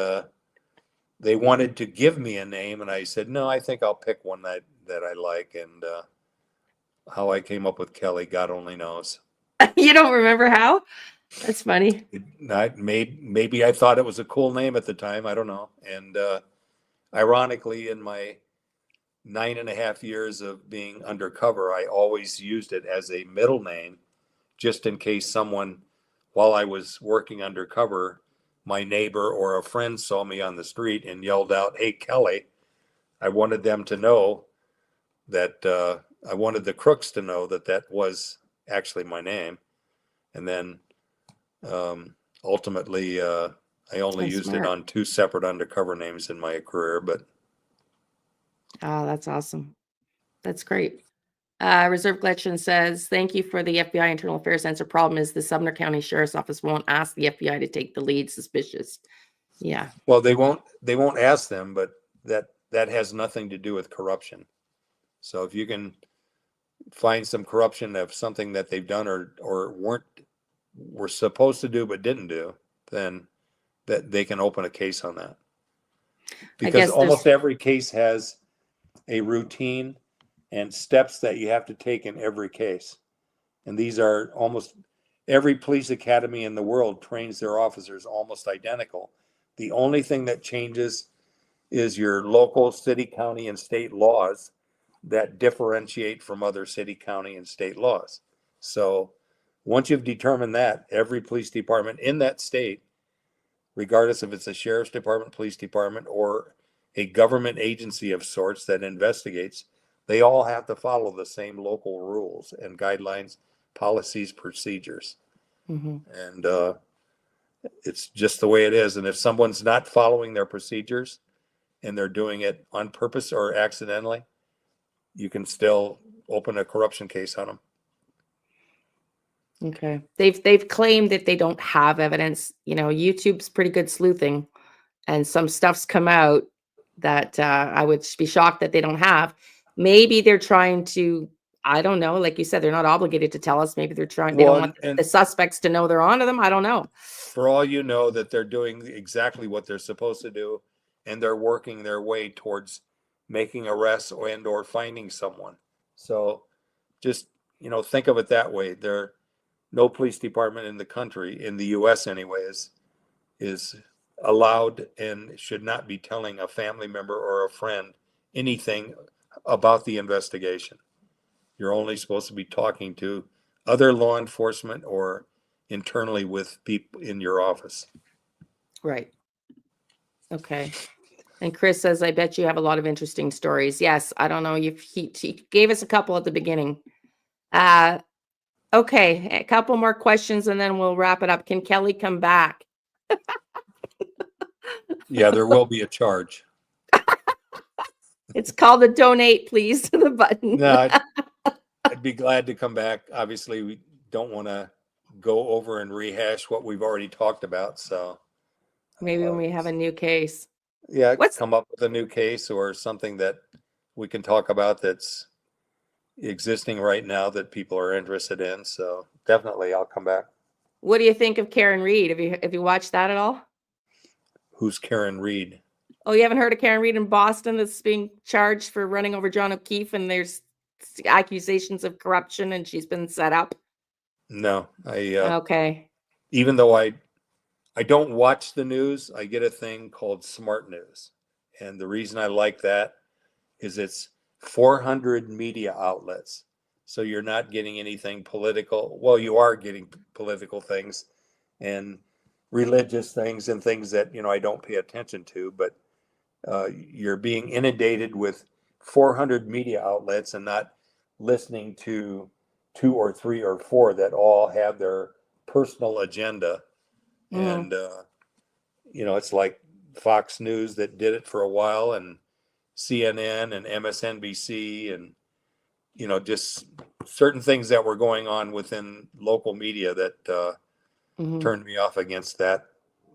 they wanted to give me a name, and I said, "No, I think I'll pick one that I like." And how I came up with Kelly, God only knows. You don't remember how? That's funny. Maybe I thought it was a cool name at the time. I don't know. And ironically, in my 9.5 years of being undercover, I always used it as a middle name, just in case someone, while I was working undercover, my neighbor or a friend saw me on the street and yelled out, "Hey, Kelly." I wanted them to know that I wanted the crooks to know that that was actually my name. And then ultimately, I only used it on 2 separate undercover names in my career. But oh, that's awesome. That's great. Reserve Collection says, "Thank you for the FBI Internal Affairs answer. Problem is the Sumner County Sheriff's Office won't ask the FBI to take the lead. Suspicious." Yeah. Well, they won't ask them, but that has nothing to do with corruption. So if you can find some corruption of something that they've done or were supposed to do but didn't do, then that they can open a case on that. Because almost every case has a routine and steps that you have to take in every case. And these are almost every police academy in the world trains their officers almost identical. The only thing that changes is your local city, county, and state laws that differentiate from other city, county, and state laws. So once you've determined that, every police department in that state, regardless if it's a sheriff's department, police department, or a government agency of sorts that investigates, they all have to follow the same local rules and guidelines, policies, procedures. And it's just the way it is. And if someone's not following their procedures and they're doing it on purpose or accidentally, you can still open a corruption case on them. Okay. They've claimed that they don't have evidence. YouTube's pretty good sleuthing, and some stuff's come out that I would be shocked that they don't have. Maybe they're trying to, I don't know, like you said, they're not obligated to tell us. Maybe they don't want and the suspects to know they're onto them. I don't know. for all you know, that they're doing exactly what they're supposed to do, and they're working their way towards making arrests or finding someone. So just, think of it that way. No police department in the country, in the US anyway, is allowed and should not be telling a family member or a friend anything about the investigation. You're only supposed to be talking to other law enforcement or internally with people in your office. Right. Okay. And Chris says, I bet you have a lot of interesting stories. Yes. I don't know. He gave us a couple at the beginning. Okay. A couple more questions and then we'll wrap it up. Can Kelly come back? Yeah, there will be a charge. It's called the donate, please, to the button. No, I'd be glad to come back. Obviously, we don't want to go over and rehash what we've already talked about. So maybe when we have a new case. Yeah, come up with a new case or something that we can talk about that's existing right now that people are interested in. So definitely I'll come back. What do you think of Karen Reed? Have you watched that at all? Who's Karen Reed? Oh, you haven't heard of Karen Reed in Boston that's being charged for running over John O'Keefe, and there's accusations of corruption, and she's been set up? No, okay. Even though I don't watch the news, I get a thing called Smart News. And the reason I like that is it's 400 media outlets. So you're not getting anything political. Well, you are getting political things and religious things and things that, I don't pay attention to, but you're being inundated with 400 media outlets and not listening to 2 or 3 or 4 that all have their personal agenda. And, it's like Fox News that did it for a while, and CNN and MSNBC, and, just certain things that were going on within local media that turned me off against that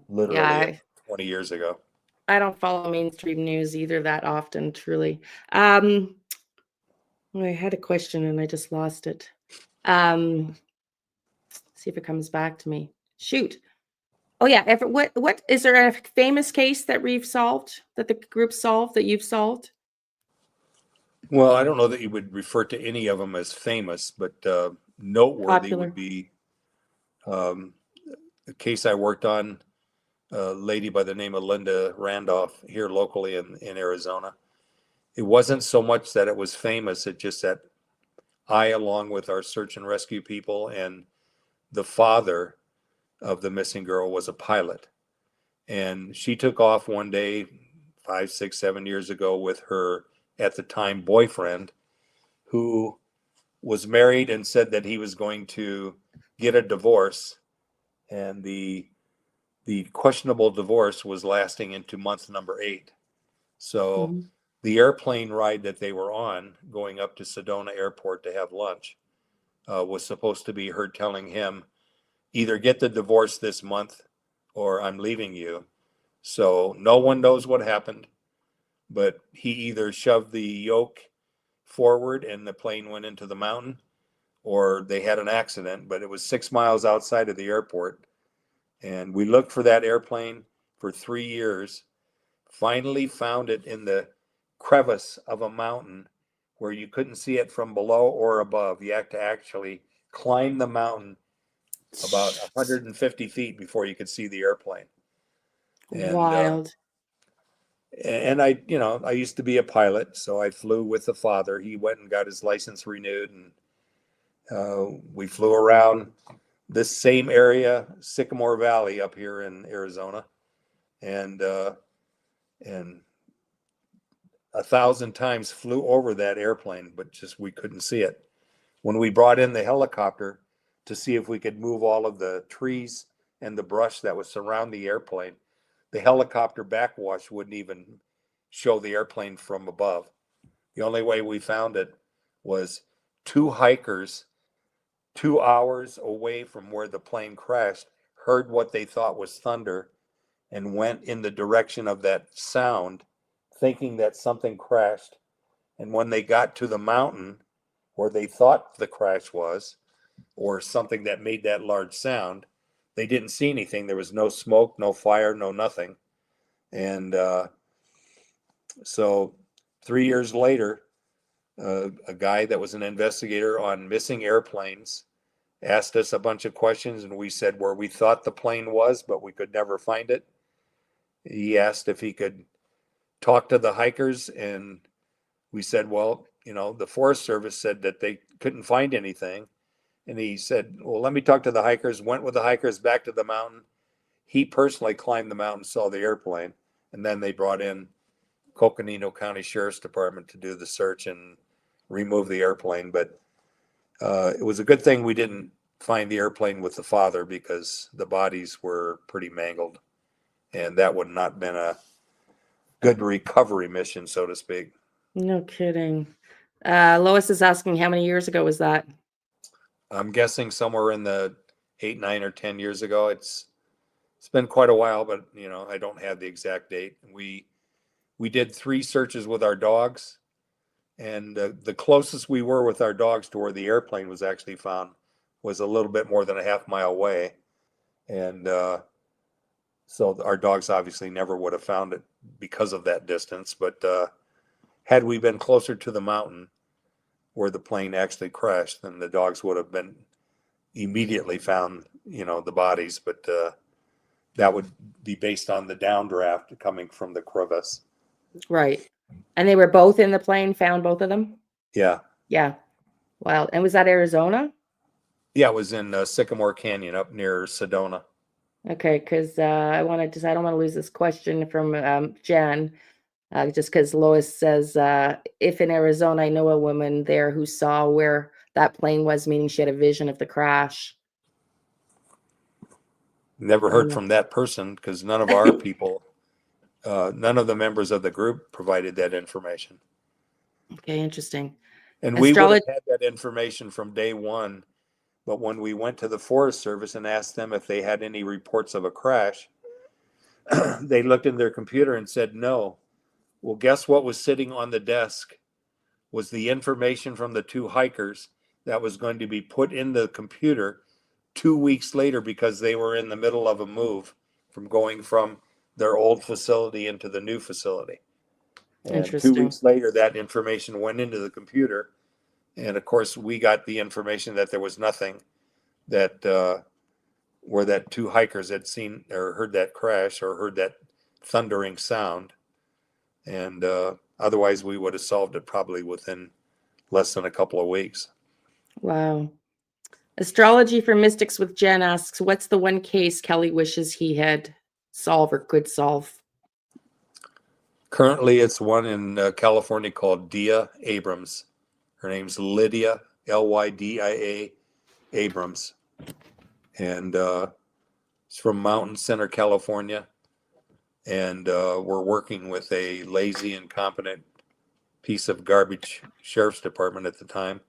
literally 20 years ago. I don't follow mainstream news either that often, truly. I had a question and I just lost it. See if it comes back to me. Shoot. Oh yeah. What is there a famous case that we've solved, that the group solved, that you've solved? Well, I don't know that you would refer to any of them as famous, but noteworthy Popular. would be a case I worked on, a lady by the name of Linda Randolph here locally in Arizona. It wasn't so much that it was famous, it just that I, along with our search and rescue people and the father of the missing girl, was a pilot. And she took off one day 5, 6, 7 years ago with her, at the time, boyfriend, who was married and said that he was going to get a divorce. And the questionable divorce was lasting into month number 8. So the airplane ride that they were on, going up to Sedona Airport to have lunch, was supposed to be her telling him, either get the divorce this month or I'm leaving you. So no one knows what happened, but he either shoved the yoke forward and the plane went into the mountain, or they had an accident, but it was 6 miles outside of the airport. And we looked for that airplane for 3 years, finally found it in the crevice of a mountain where you couldn't see it from below or above. You had to actually climb the mountain about 150 feet before you could see the airplane. And, Wild. And I used to be a pilot, so I flew with the father. He went and got his license renewed, and we flew around this same area, Sycamore Valley up here in Arizona, and 1,000 times flew over that airplane, but just we couldn't see it. When we brought in the helicopter to see if we could move all of the trees and the brush that was surround the airplane, the helicopter backwash wouldn't even show the airplane from above. The only way we found it was two hikers 2 hours away from where the plane crashed heard what they thought was thunder and went in the direction of that sound, thinking that something crashed. And when they got to the mountain where they thought the crash was, or something that made that large sound, they didn't see anything. There was no smoke, no fire, no nothing. And so 3 years later, a guy that was an investigator on missing airplanes asked us a bunch of questions, and we said where we thought the plane was, but we could never find it. He asked if he could talk to the hikers, and we said, well, the Forest Service said that they couldn't find anything. And he said, well, let me talk to the hikers, went with the hikers back to the mountain. He personally climbed the mountain, saw the airplane, and then they brought in Coconino County Sheriff's Department to do the search and remove the airplane. But it was a good thing we didn't find the airplane with the father, because the bodies were pretty mangled, and that would not have been a good recovery mission, so to speak. No kidding. Lois is asking, how many years ago was that? I'm guessing somewhere in the 8, 9, or 10 years ago. It's been quite a while, but I don't have the exact date. We did 3 searches with our dogs, and the closest we were with our dogs to where the airplane was actually found was a little bit more than a half mile away. And so our dogs obviously never would have found it because of that distance. But had we been closer to the mountain where the plane actually crashed, then the dogs would have been immediately found, the bodies. But that would be based on the downdraft coming from the crevice. Right. And they were both in the plane, found both of them? Yeah. Yeah. Wow. And was that Arizona? Yeah, it was in Sycamore Canyon up near Sedona. Okay, because I don't want to lose this question from Jen, just because Lois says, if in Arizona, I know a woman there who saw where that plane was, meaning she had a vision of the crash. Never heard from that person, because none of our people, none of the members of the group provided that information. Okay, interesting. And we would have had that information from day one. But when we went to the Forest Service and asked them if they had any reports of a crash, they looked in their computer and said no. Well, guess what was sitting on the desk was the information from the 2 hikers that was going to be put in the computer 2 weeks later, because they were in the middle of a move from going from their old facility into the new facility. And 2 weeks later, that information went into the computer. And of course, we got the information that there was nothing that where that 2 hikers had seen or heard that crash or heard that thundering sound. And otherwise, we would have solved it probably within less than a couple of weeks. Wow. Astrology for Mystics with Jen asks, what's the one case Kelly wishes he had solved or could solve? Currently, it's one in California called Dia Abrams. Her name's Lydia, Lydia Abrams. And it's from Mountain Center, California. And we're working with a lazy, incompetent piece of garbage sheriff's department at the time.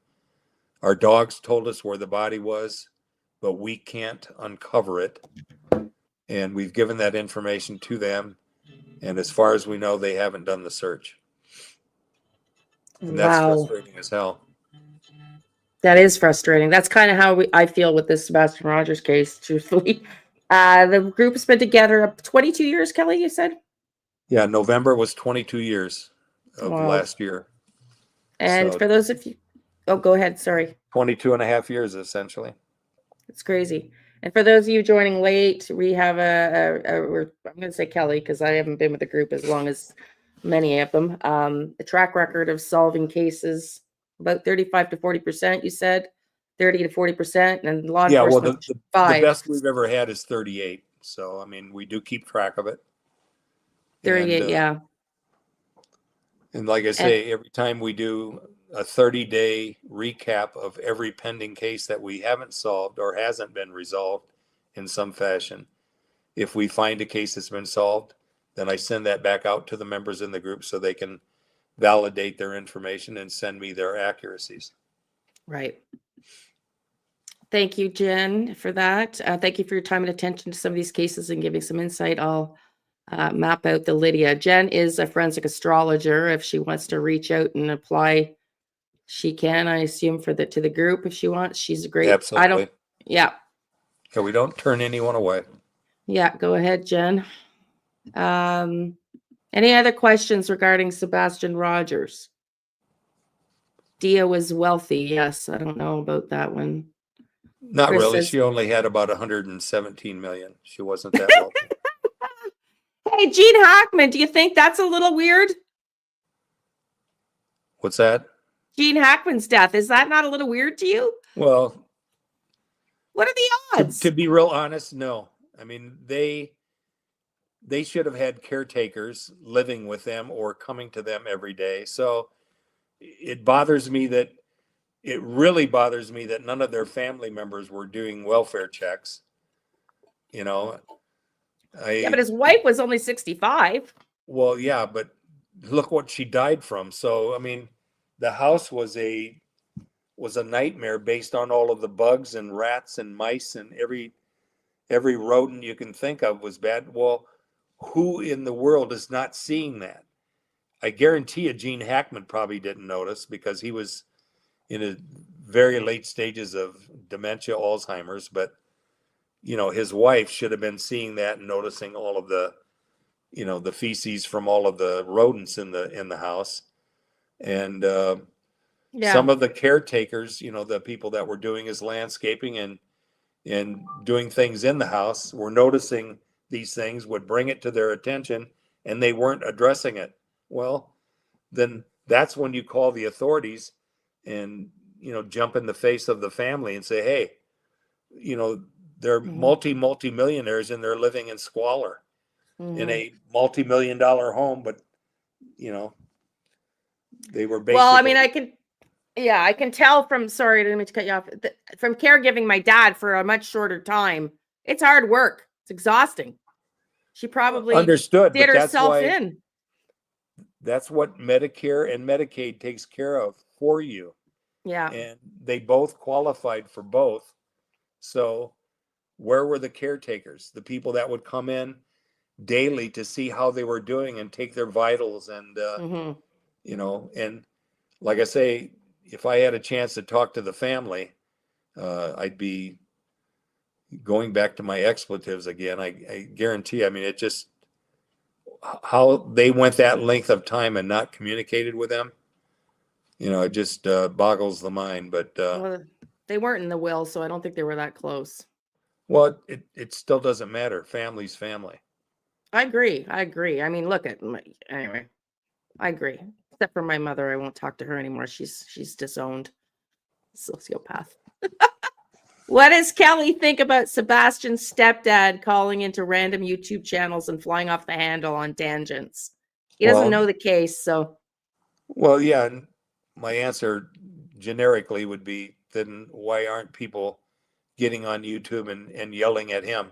Our dogs told us where the body was, but we can't uncover it. And we've given that information to them. And as far as we know, they haven't done the search. And that's frustrating as hell. That is frustrating. That's kind of how I feel with this Sebastian Rogers case, truthfully. The group has been together 22 years, Kelly, you said? Yeah, November was 22 years of last year. And so, for those of you, go ahead, sorry. 22 and a half years, essentially. It's crazy. And for those of you joining late, we have I'm going to say Kelly, because I haven't been with the group as long as many of them, a track record of solving cases, about 35 to 40%, you said? 30 to 40%, and law enforcement, the best we've ever had is 38. So, I mean, we do keep track of it. 38, yeah. And like I say, every time we do a 30-day recap of every pending case that we haven't solved or hasn't been resolved in some fashion, if we find a case that's been solved, then I send that back out to the members in the group so they can validate their information and send me their accuracies. Right. Thank you, Jen, for that. Thank you for your time and attention to some of these cases and giving some insight. I'll map out the Lydia. Jen is a forensic astrologer. If she wants to reach out and apply, she can, I assume, to the group if she wants. She's a great. Absolutely. Yeah. Yeah, we don't turn anyone away. Yeah, go ahead, Jen. Any other questions regarding Sebastian Rogers? Dia was wealthy. Yes, I don't know about that one. Not Chris really. says- She only had about 117 million. She wasn't that wealthy. Hey, Gene Hackman, do you think that's a little weird? What's that? Gene Hackman's death, is that not a little weird to you? Well, What are the odds? to be real honest, no. I mean, they should have had caretakers living with them or coming to them every day. So it really bothers me that none of their family members were doing welfare checks. You know, Yeah, but his wife was only 65. Well, yeah, but look what she died from. So, I mean, the house was a nightmare based on all of the bugs and rats and mice and every rodent you can think of was bad. Well, who in the world is not seeing that? I guarantee you Gene Hackman probably didn't notice because he was in a very late stages of dementia, Alzheimer's, but his wife should have been seeing that and noticing all of the the feces from all of the rodents in the house. And some of the caretakers, the people that were doing his landscaping and doing things in the house were noticing these things, would bring it to their attention, and they weren't addressing it. Well, then that's when you call the authorities and jump in the face of the family and say, hey, they're multi-millionaires and they're living in squalor in a multi-million-dollar home, but they were basically. Well, I mean, I can tell from, sorry, I didn't mean to cut you off, from caregiving my dad for a much shorter time. It's hard work. It's exhausting. She probably understood, did but herself in. That's what Medicare and Medicaid takes care of for you. Yeah. And they both qualified for both. So where were the caretakers? The people that would come in daily to see how they were doing and take their vitals and, and like I say, if I had a chance to talk to the family, I'd be going back to my expletives again. I guarantee, I mean, it just, how they went that length of time and not communicated with them, it just boggles the mind. But well, they weren't in the will, so I don't think they were that close. Well, it still doesn't matter. Family's family. I agree. I mean, look at anyway. I agree. Except for my mother, I won't talk to her anymore. She's disowned. Sociopath. What does Kelly think about Sebastian's stepdad calling into random YouTube channels and flying off the handle on tangents? He doesn't know the case, so. Well, yeah. And my answer generically would be, then why aren't people getting on YouTube and yelling at him?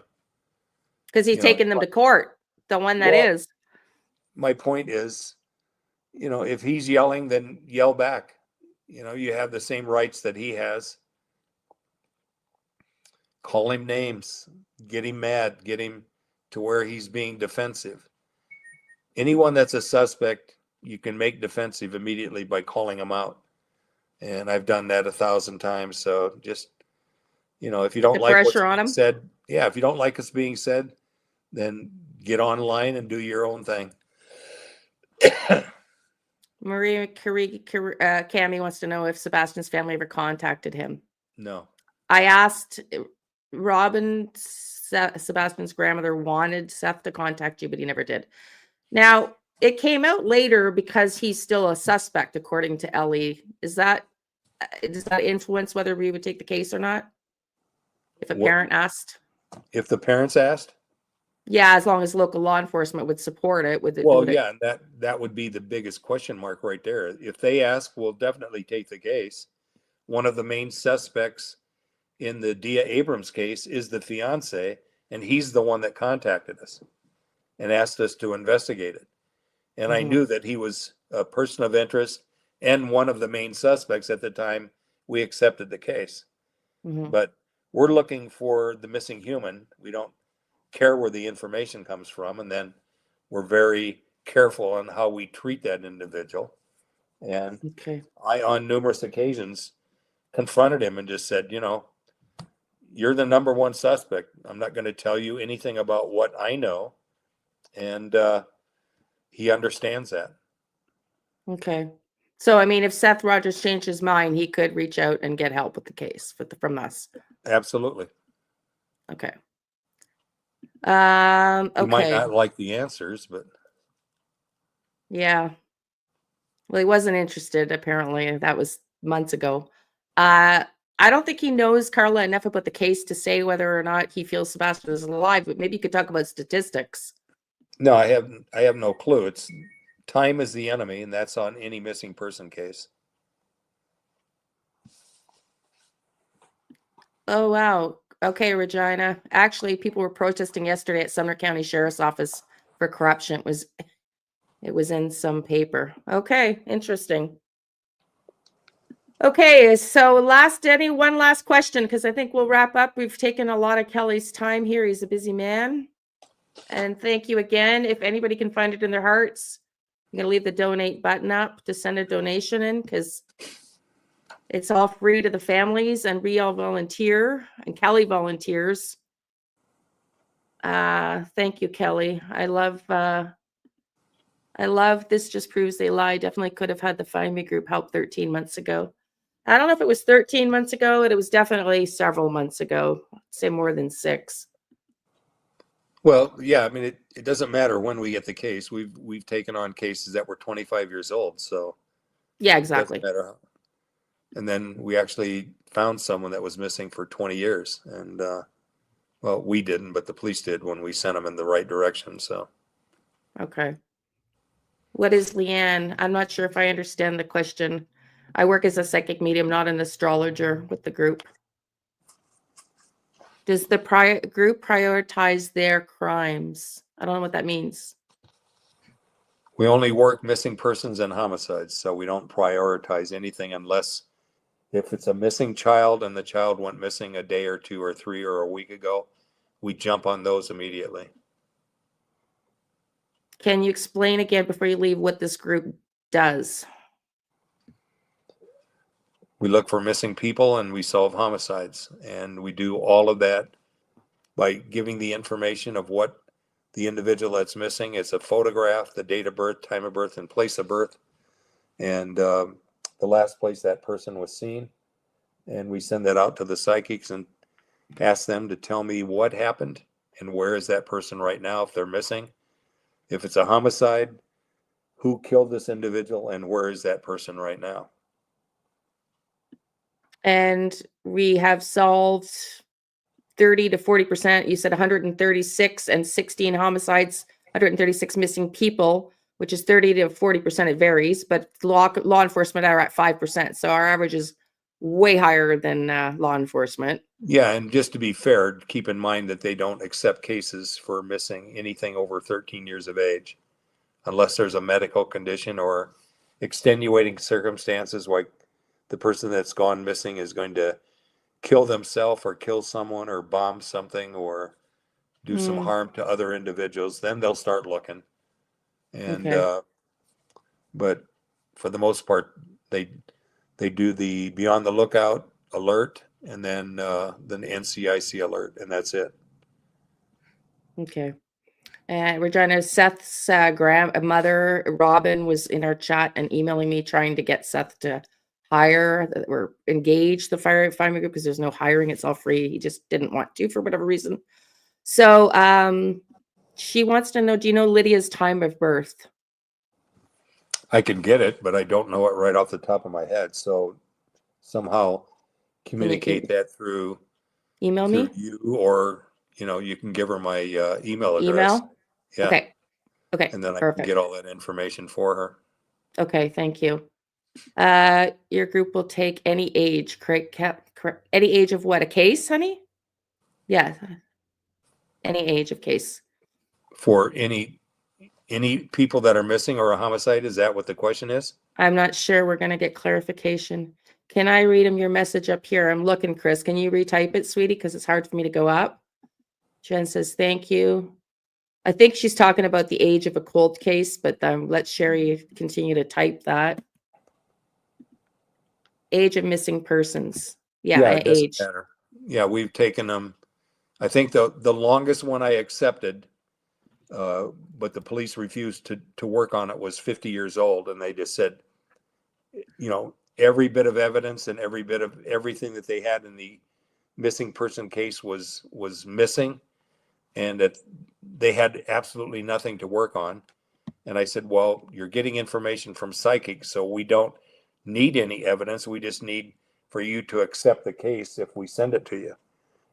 Because he's taking them to court. The one that is. My point is, if he's yelling, then yell back. You have the same rights that he has. Call him names, get him mad, get him to where he's being defensive. Anyone that's a suspect, you can make defensive immediately by calling them out. And I've done that 1,000 times. So just, if you don't like what's being said, if you don't like what's being said, then get online and do your own thing. Maria Cami wants to know if Sebastian's family ever contacted him. No. I asked Robin, Sebastian's grandmother, wanted Seth to contact you, but he never did. Now, it came out later because he's still a suspect, according to Ellie. Does that influence whether we would take the case or not? If a parent asked? If the parents asked? Yeah, as long as local law enforcement would support it. Yeah, and that would be the biggest question mark right there. If they ask, we'll definitely take the case. One of the main suspects in the Dia Abrams case is the fiance, and he's the one that contacted us. and asked us to investigate it. And I Mhm. knew that he was a person of interest and one of the main suspects at the time we accepted the case. Mhm. But we're looking for the missing human. We don't care where the information comes from. And then we're very careful on how we treat that individual. And Okay. I, on numerous occasions, confronted him and just said, you're the number one suspect. I'm not going to tell you anything about what I know. And he understands that. Okay. So, I mean, if Seth Rogers changed his mind, he could reach out and get help with the case from us. Absolutely. Okay. You might Okay. not like the answers, but Yeah. Well, he wasn't interested, apparently. That was months ago. I don't think he knows Carla enough about the case to say whether or not he feels Sebastian is alive, but maybe you could talk about statistics. no, I have no clue. It's time is the enemy, and that's on any missing person case. Oh, wow. Okay, Regina. Actually, people were protesting yesterday at Sumner County Sheriff's Office for corruption. It was in some paper. Okay, interesting. Okay, so one last question, because I think we'll wrap up. We've taken a lot of Kelly's time here. He's a busy man. And thank you again. If anybody can find it in their hearts, I'm going to leave the donate button up to send a donation in, because it's all free to the families, and we all volunteer, and Kelly volunteers. Thank you, Kelly. I love this. Just proves they lie. Definitely could have had the FindMeGroup help 13 months ago. I don't know if it was 13 months ago, but it was definitely several months ago. I'd say more than 6. Well, yeah, I mean, it doesn't matter when we get the case. We've taken on cases that were 25 years old, so Yeah, it doesn't exactly. matter how. And then we actually found someone that was missing for 20 years, and well, we didn't, but the police did when we sent them in the right direction. So Okay. What is Leanne? I'm not sure if I understand the question. I work as a psychic medium, not an astrologer with the group. Does the group prioritize their crimes? I don't know what that means. we only work missing persons and homicides, so we don't prioritize anything unless if it's a missing child and the child went missing a day or 2 or 3 or a week ago, we jump on those immediately. Can you explain again before you leave what this group does? We look for missing people and we solve homicides, and we do all of that by giving the information of what the individual that's missing. It's a photograph, the date of birth, time of birth, and place of birth, and the last place that person was seen. And we send that out to the psychics and ask them to tell me what happened and where is that person right now if they're missing. If it's a homicide, who killed this individual and where is that person right now? And we have solved 30 to 40%. You said 136 and 16 homicides, 136 missing people, which is 30 to 40%. It varies, but law enforcement are at 5%. So our average is way higher than law enforcement. Yeah, and just to be fair, keep in mind that they don't accept cases for missing anything over 13 years of age unless there's a medical condition or extenuating circumstances, like the person that's gone missing is going to kill themselves or kill someone or bomb something or do some harm to other individuals. Then they'll start looking. And Okay. but for the most part, they do the be on the lookout alert and then NCIC alert, and that's it. Okay. And Regina, Seth's mother, Robin, was in our chat and emailing me trying to get Seth to hire or engage the FindMeGroup because there's no hiring. It's all free. He just didn't want to for whatever reason. So she wants to know, do you know Lydia's time of birth? I can get it, but I don't know it right off the top of my head. So somehow communicate that through Email me? you, or you can give her my email address. Email? Yeah. Okay. Okay. And then I can Perfect. get all that information for her. Okay. Thank you. Your group will take any age, correct? Any age of what? A case, honey? Yeah. Any age of case. For any people that are missing or a homicide? Is that what the question is? I'm not sure. We're going to get clarification. Can I read him your message up here? I'm looking, Chris. Can you retype it, sweetie? Because it's hard for me to go up. Jen says, thank you. I think she's talking about the age of a cold case, but let Sherry continue to type that. Age of missing persons. Yeah, It doesn't age. matter. Yeah, we've taken them. I think the longest one I accepted, but the police refused to work on it, was 50 years old. And they just said, every bit of evidence and every bit of everything that they had in the missing person case was missing, and that they had absolutely nothing to work on. And I said, well, you're getting information from psychics, so we don't need any evidence. We just need for you to accept the case if we send it to you.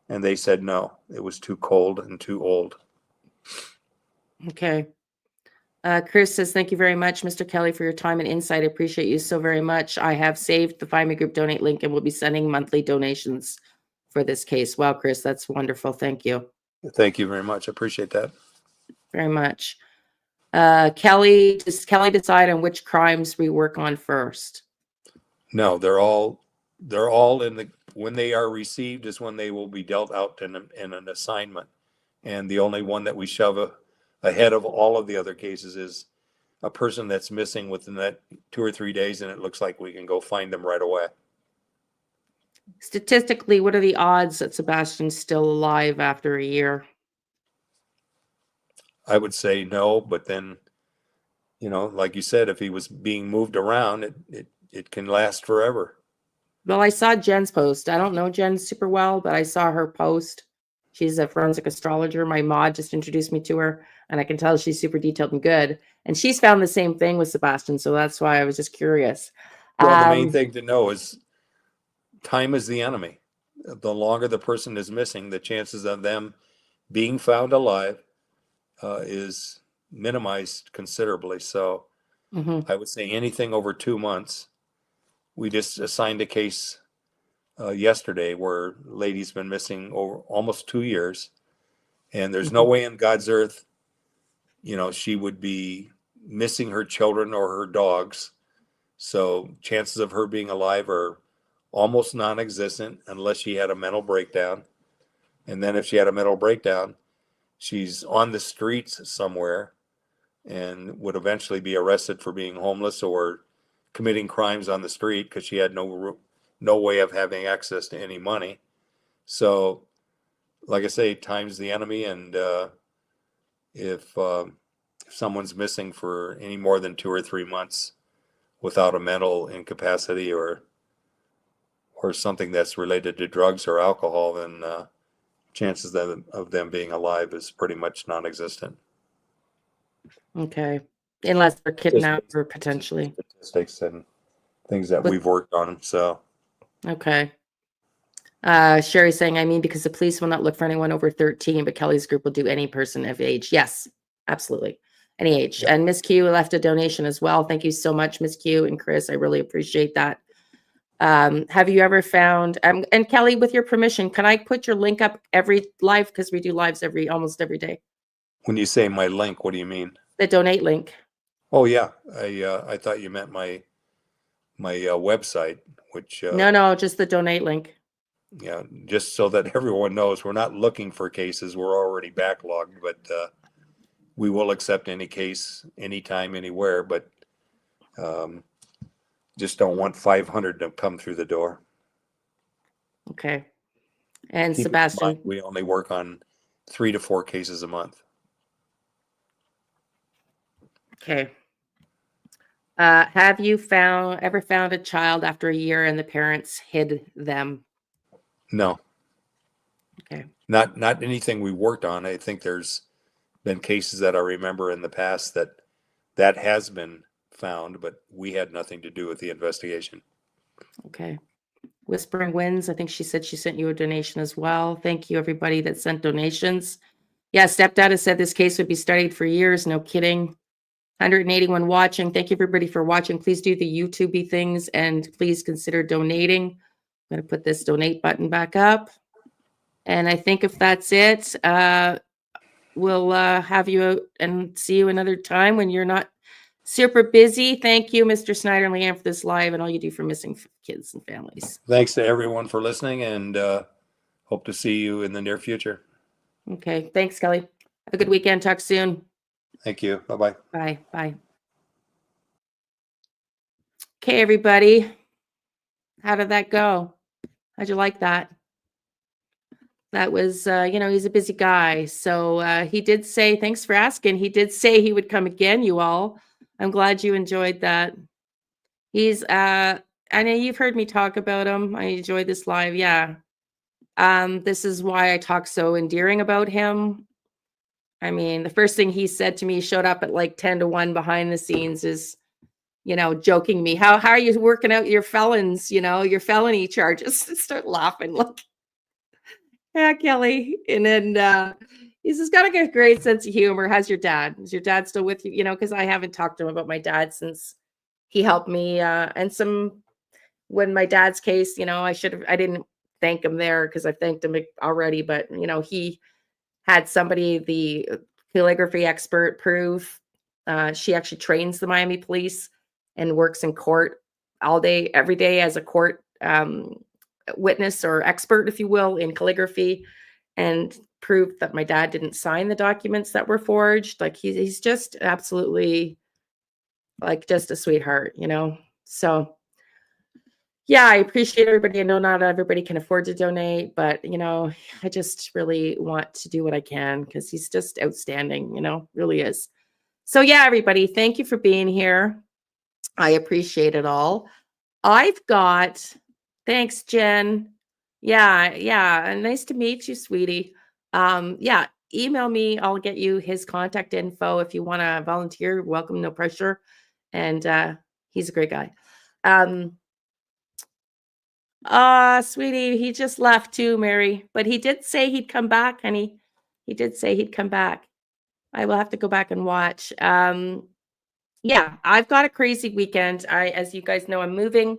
And they said no, it was too cold and too old. Okay. Chris says, thank you very much, Mr. Kelly, for your time and insight. I appreciate you so very much. I have saved the FindMeGroup donate link and will be sending monthly donations for this case. Wow, Chris, that's wonderful. Thank you. Thank you very much. I appreciate that. Very much. Kelly, does Kelly decide on which crimes we work on first? No, they're all when they are received is when they will be dealt out in an assignment. And the only one that we shove ahead of all of the other cases is a person that's missing within that 2 or 3 days, and it looks like we can go find them right away. Statistically, what are the odds that Sebastian's still alive after a year? I would say no, but then, like you said, if he was being moved around, it can last forever. Well, I saw Jen's post. I don't know Jen super well, but I saw her post. She's a forensic astrologer. My mod just introduced me to her, and I can tell she's super detailed and good. And she's found the same thing with Sebastian, so that's why I was just curious. Well, the main thing to know is time is the enemy. The longer the person is missing, the chances of them being found alive is minimized considerably. So I would say anything over 2 months. We just assigned a case yesterday where a lady's been missing over almost 2 years, and there's no way in God's earth, she would be missing her children or her dogs. So chances of her being alive are almost non-existent unless she had a mental breakdown. And then if she had a mental breakdown, she's on the streets somewhere and would eventually be arrested for being homeless or committing crimes on the street because she had no way of having access to any money. So, like I say, time's the enemy, and if someone's missing for any more than 2 or 3 months without a mental incapacity or something that's related to drugs or alcohol, then chances of them being alive is pretty much non-existent. Okay. Unless they're kidnapped or potentially. Statistics and things that we've worked on. So. Okay. Sherry's saying, I mean, because the police will not look for anyone over 13, but Kelly's group will do any person of age. Yes, absolutely. Any age. Yep. And Miss Q left a donation as well. Thank you so much, Miss Q and Chris. I really appreciate that. Have you ever found, and Kelly, with your permission, can I put your link up every live? Because we do lives almost every day. When you say my link, what do you mean? The donate link. Oh yeah. I thought you meant my website, which no, just the donate link. Yeah, just so that everyone knows, we're not looking for cases. We're already backlogged, but we will accept any case, anytime, anywhere, but just don't want 500 to come through the door. Okay. And keep Sebastian, we only work on 3 to 4 cases a month. Okay. Have you ever found a child after a year and the parents hid them? No. Okay. Not anything we worked on. I think there's been cases that I remember in the past that has been found, but we had nothing to do with the investigation. Okay. Whispering Winds, I think she said she sent you a donation as well. Thank you, everybody that sent donations. Yeah, Stepdad has said this case would be studied for years. No kidding. 181 watching. Thank you, everybody, for watching. Please do the YouTube-y things, and please consider donating. I'm going to put this donate button back up. And I think if that's it, we'll have you out and see you another time when you're not super busy. Thank you, Mr. Snyder and Leanne, for this live and all you do for missing kids and families. Thanks to everyone for listening, and hope to see you in the near future. Okay. Thanks, Kelly. Have a good weekend. Talk soon. Thank you. Bye-bye. Bye. Bye. Okay, everybody. How did that go? How'd you like that? That was, he's a busy guy. So he did say, thanks for asking. He did say he would come again, you all. I'm glad you enjoyed that. He's, I know you've heard me talk about him. I enjoyed this live. Yeah. This is why I talk so endearing about him. I mean, the first thing he said to me, showed up at like 10 to 1 behind the scenes, is, joking me. How are you working out your your felony charges? Start laughing. Look. Yeah, Kelly. And then he's just got a great sense of humor. How's your dad? Is your dad still with you? Because I haven't talked to him about my dad since he helped me. When my dad's case, I didn't thank him there because I thanked him already. But, he had somebody, the calligraphy expert, prove. She actually trains the Miami police and works in court all day, every day as a court witness or expert, if you will, in calligraphy, and proved that my dad didn't sign the documents that were forged. Like he's just absolutely like just a sweetheart, So yeah, I appreciate everybody. I know not everybody can afford to donate, but I just really want to do what I can because he's just outstanding, really is. So yeah, everybody, thank you for being here. I appreciate it all. Thanks, Jen. Yeah. Nice to meet you, sweetie. Yeah, email me. I'll get you his contact info if you want to volunteer. Welcome, no pressure. And he's a great guy. Sweetie, he just left too, Mary. But he did say he'd come back, honey. He did say he'd come back. I will have to go back and watch. Yeah, I've got a crazy weekend. As you guys know, I'm moving.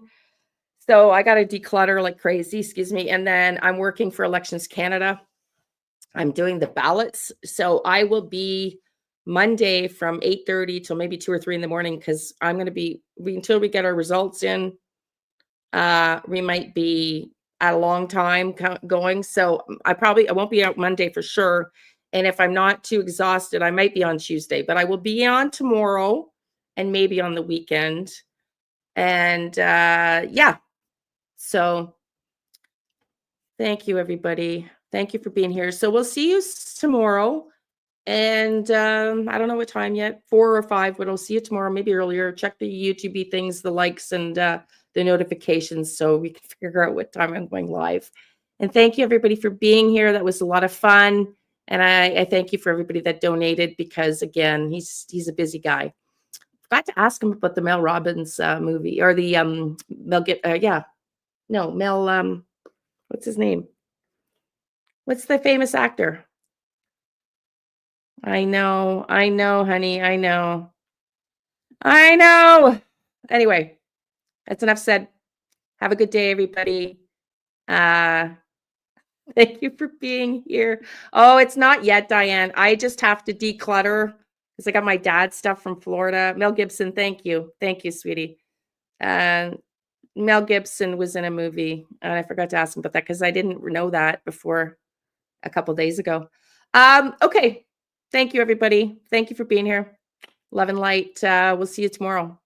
So I got to declutter like crazy, excuse me. And then I'm working for Elections Canada. I'm doing the ballots. So I will be Monday from 8:30 till maybe 2 or 3 in the morning because I'm going to be, until we get our results in, we might be at a long time going. So I won't be out Monday for sure. And if I'm not too exhausted, I might be on Tuesday, but I will be on tomorrow and maybe on the weekend. And yeah. So thank you, everybody. Thank you for being here. So we'll see you tomorrow. And I don't know what time yet, 4 or 5, but I'll see you tomorrow, maybe earlier. Check the YouTube things, the likes and the notifications so we can figure out what time I'm going live. And thank you, everybody, for being here. That was a lot of fun. And I thank you for everybody that donated because, again, he's a busy guy. Forgot to ask him about the Mel Robbins movie or the Mel, what's his name? What's the famous actor? I know, honey. I know. Anyway, that's enough said. Have a good day, everybody. Thank you for being here. Oh, it's not yet, Diane. I just have to declutter because I got my dad's stuff from Florida. Mel Gibson, thank you. Thank you, sweetie. Mel Gibson was in a movie. And I forgot to ask him about that because I didn't know that before a couple days ago. Okay. Thank you, everybody. Thank you for being here. Love and light. We'll see you tomorrow.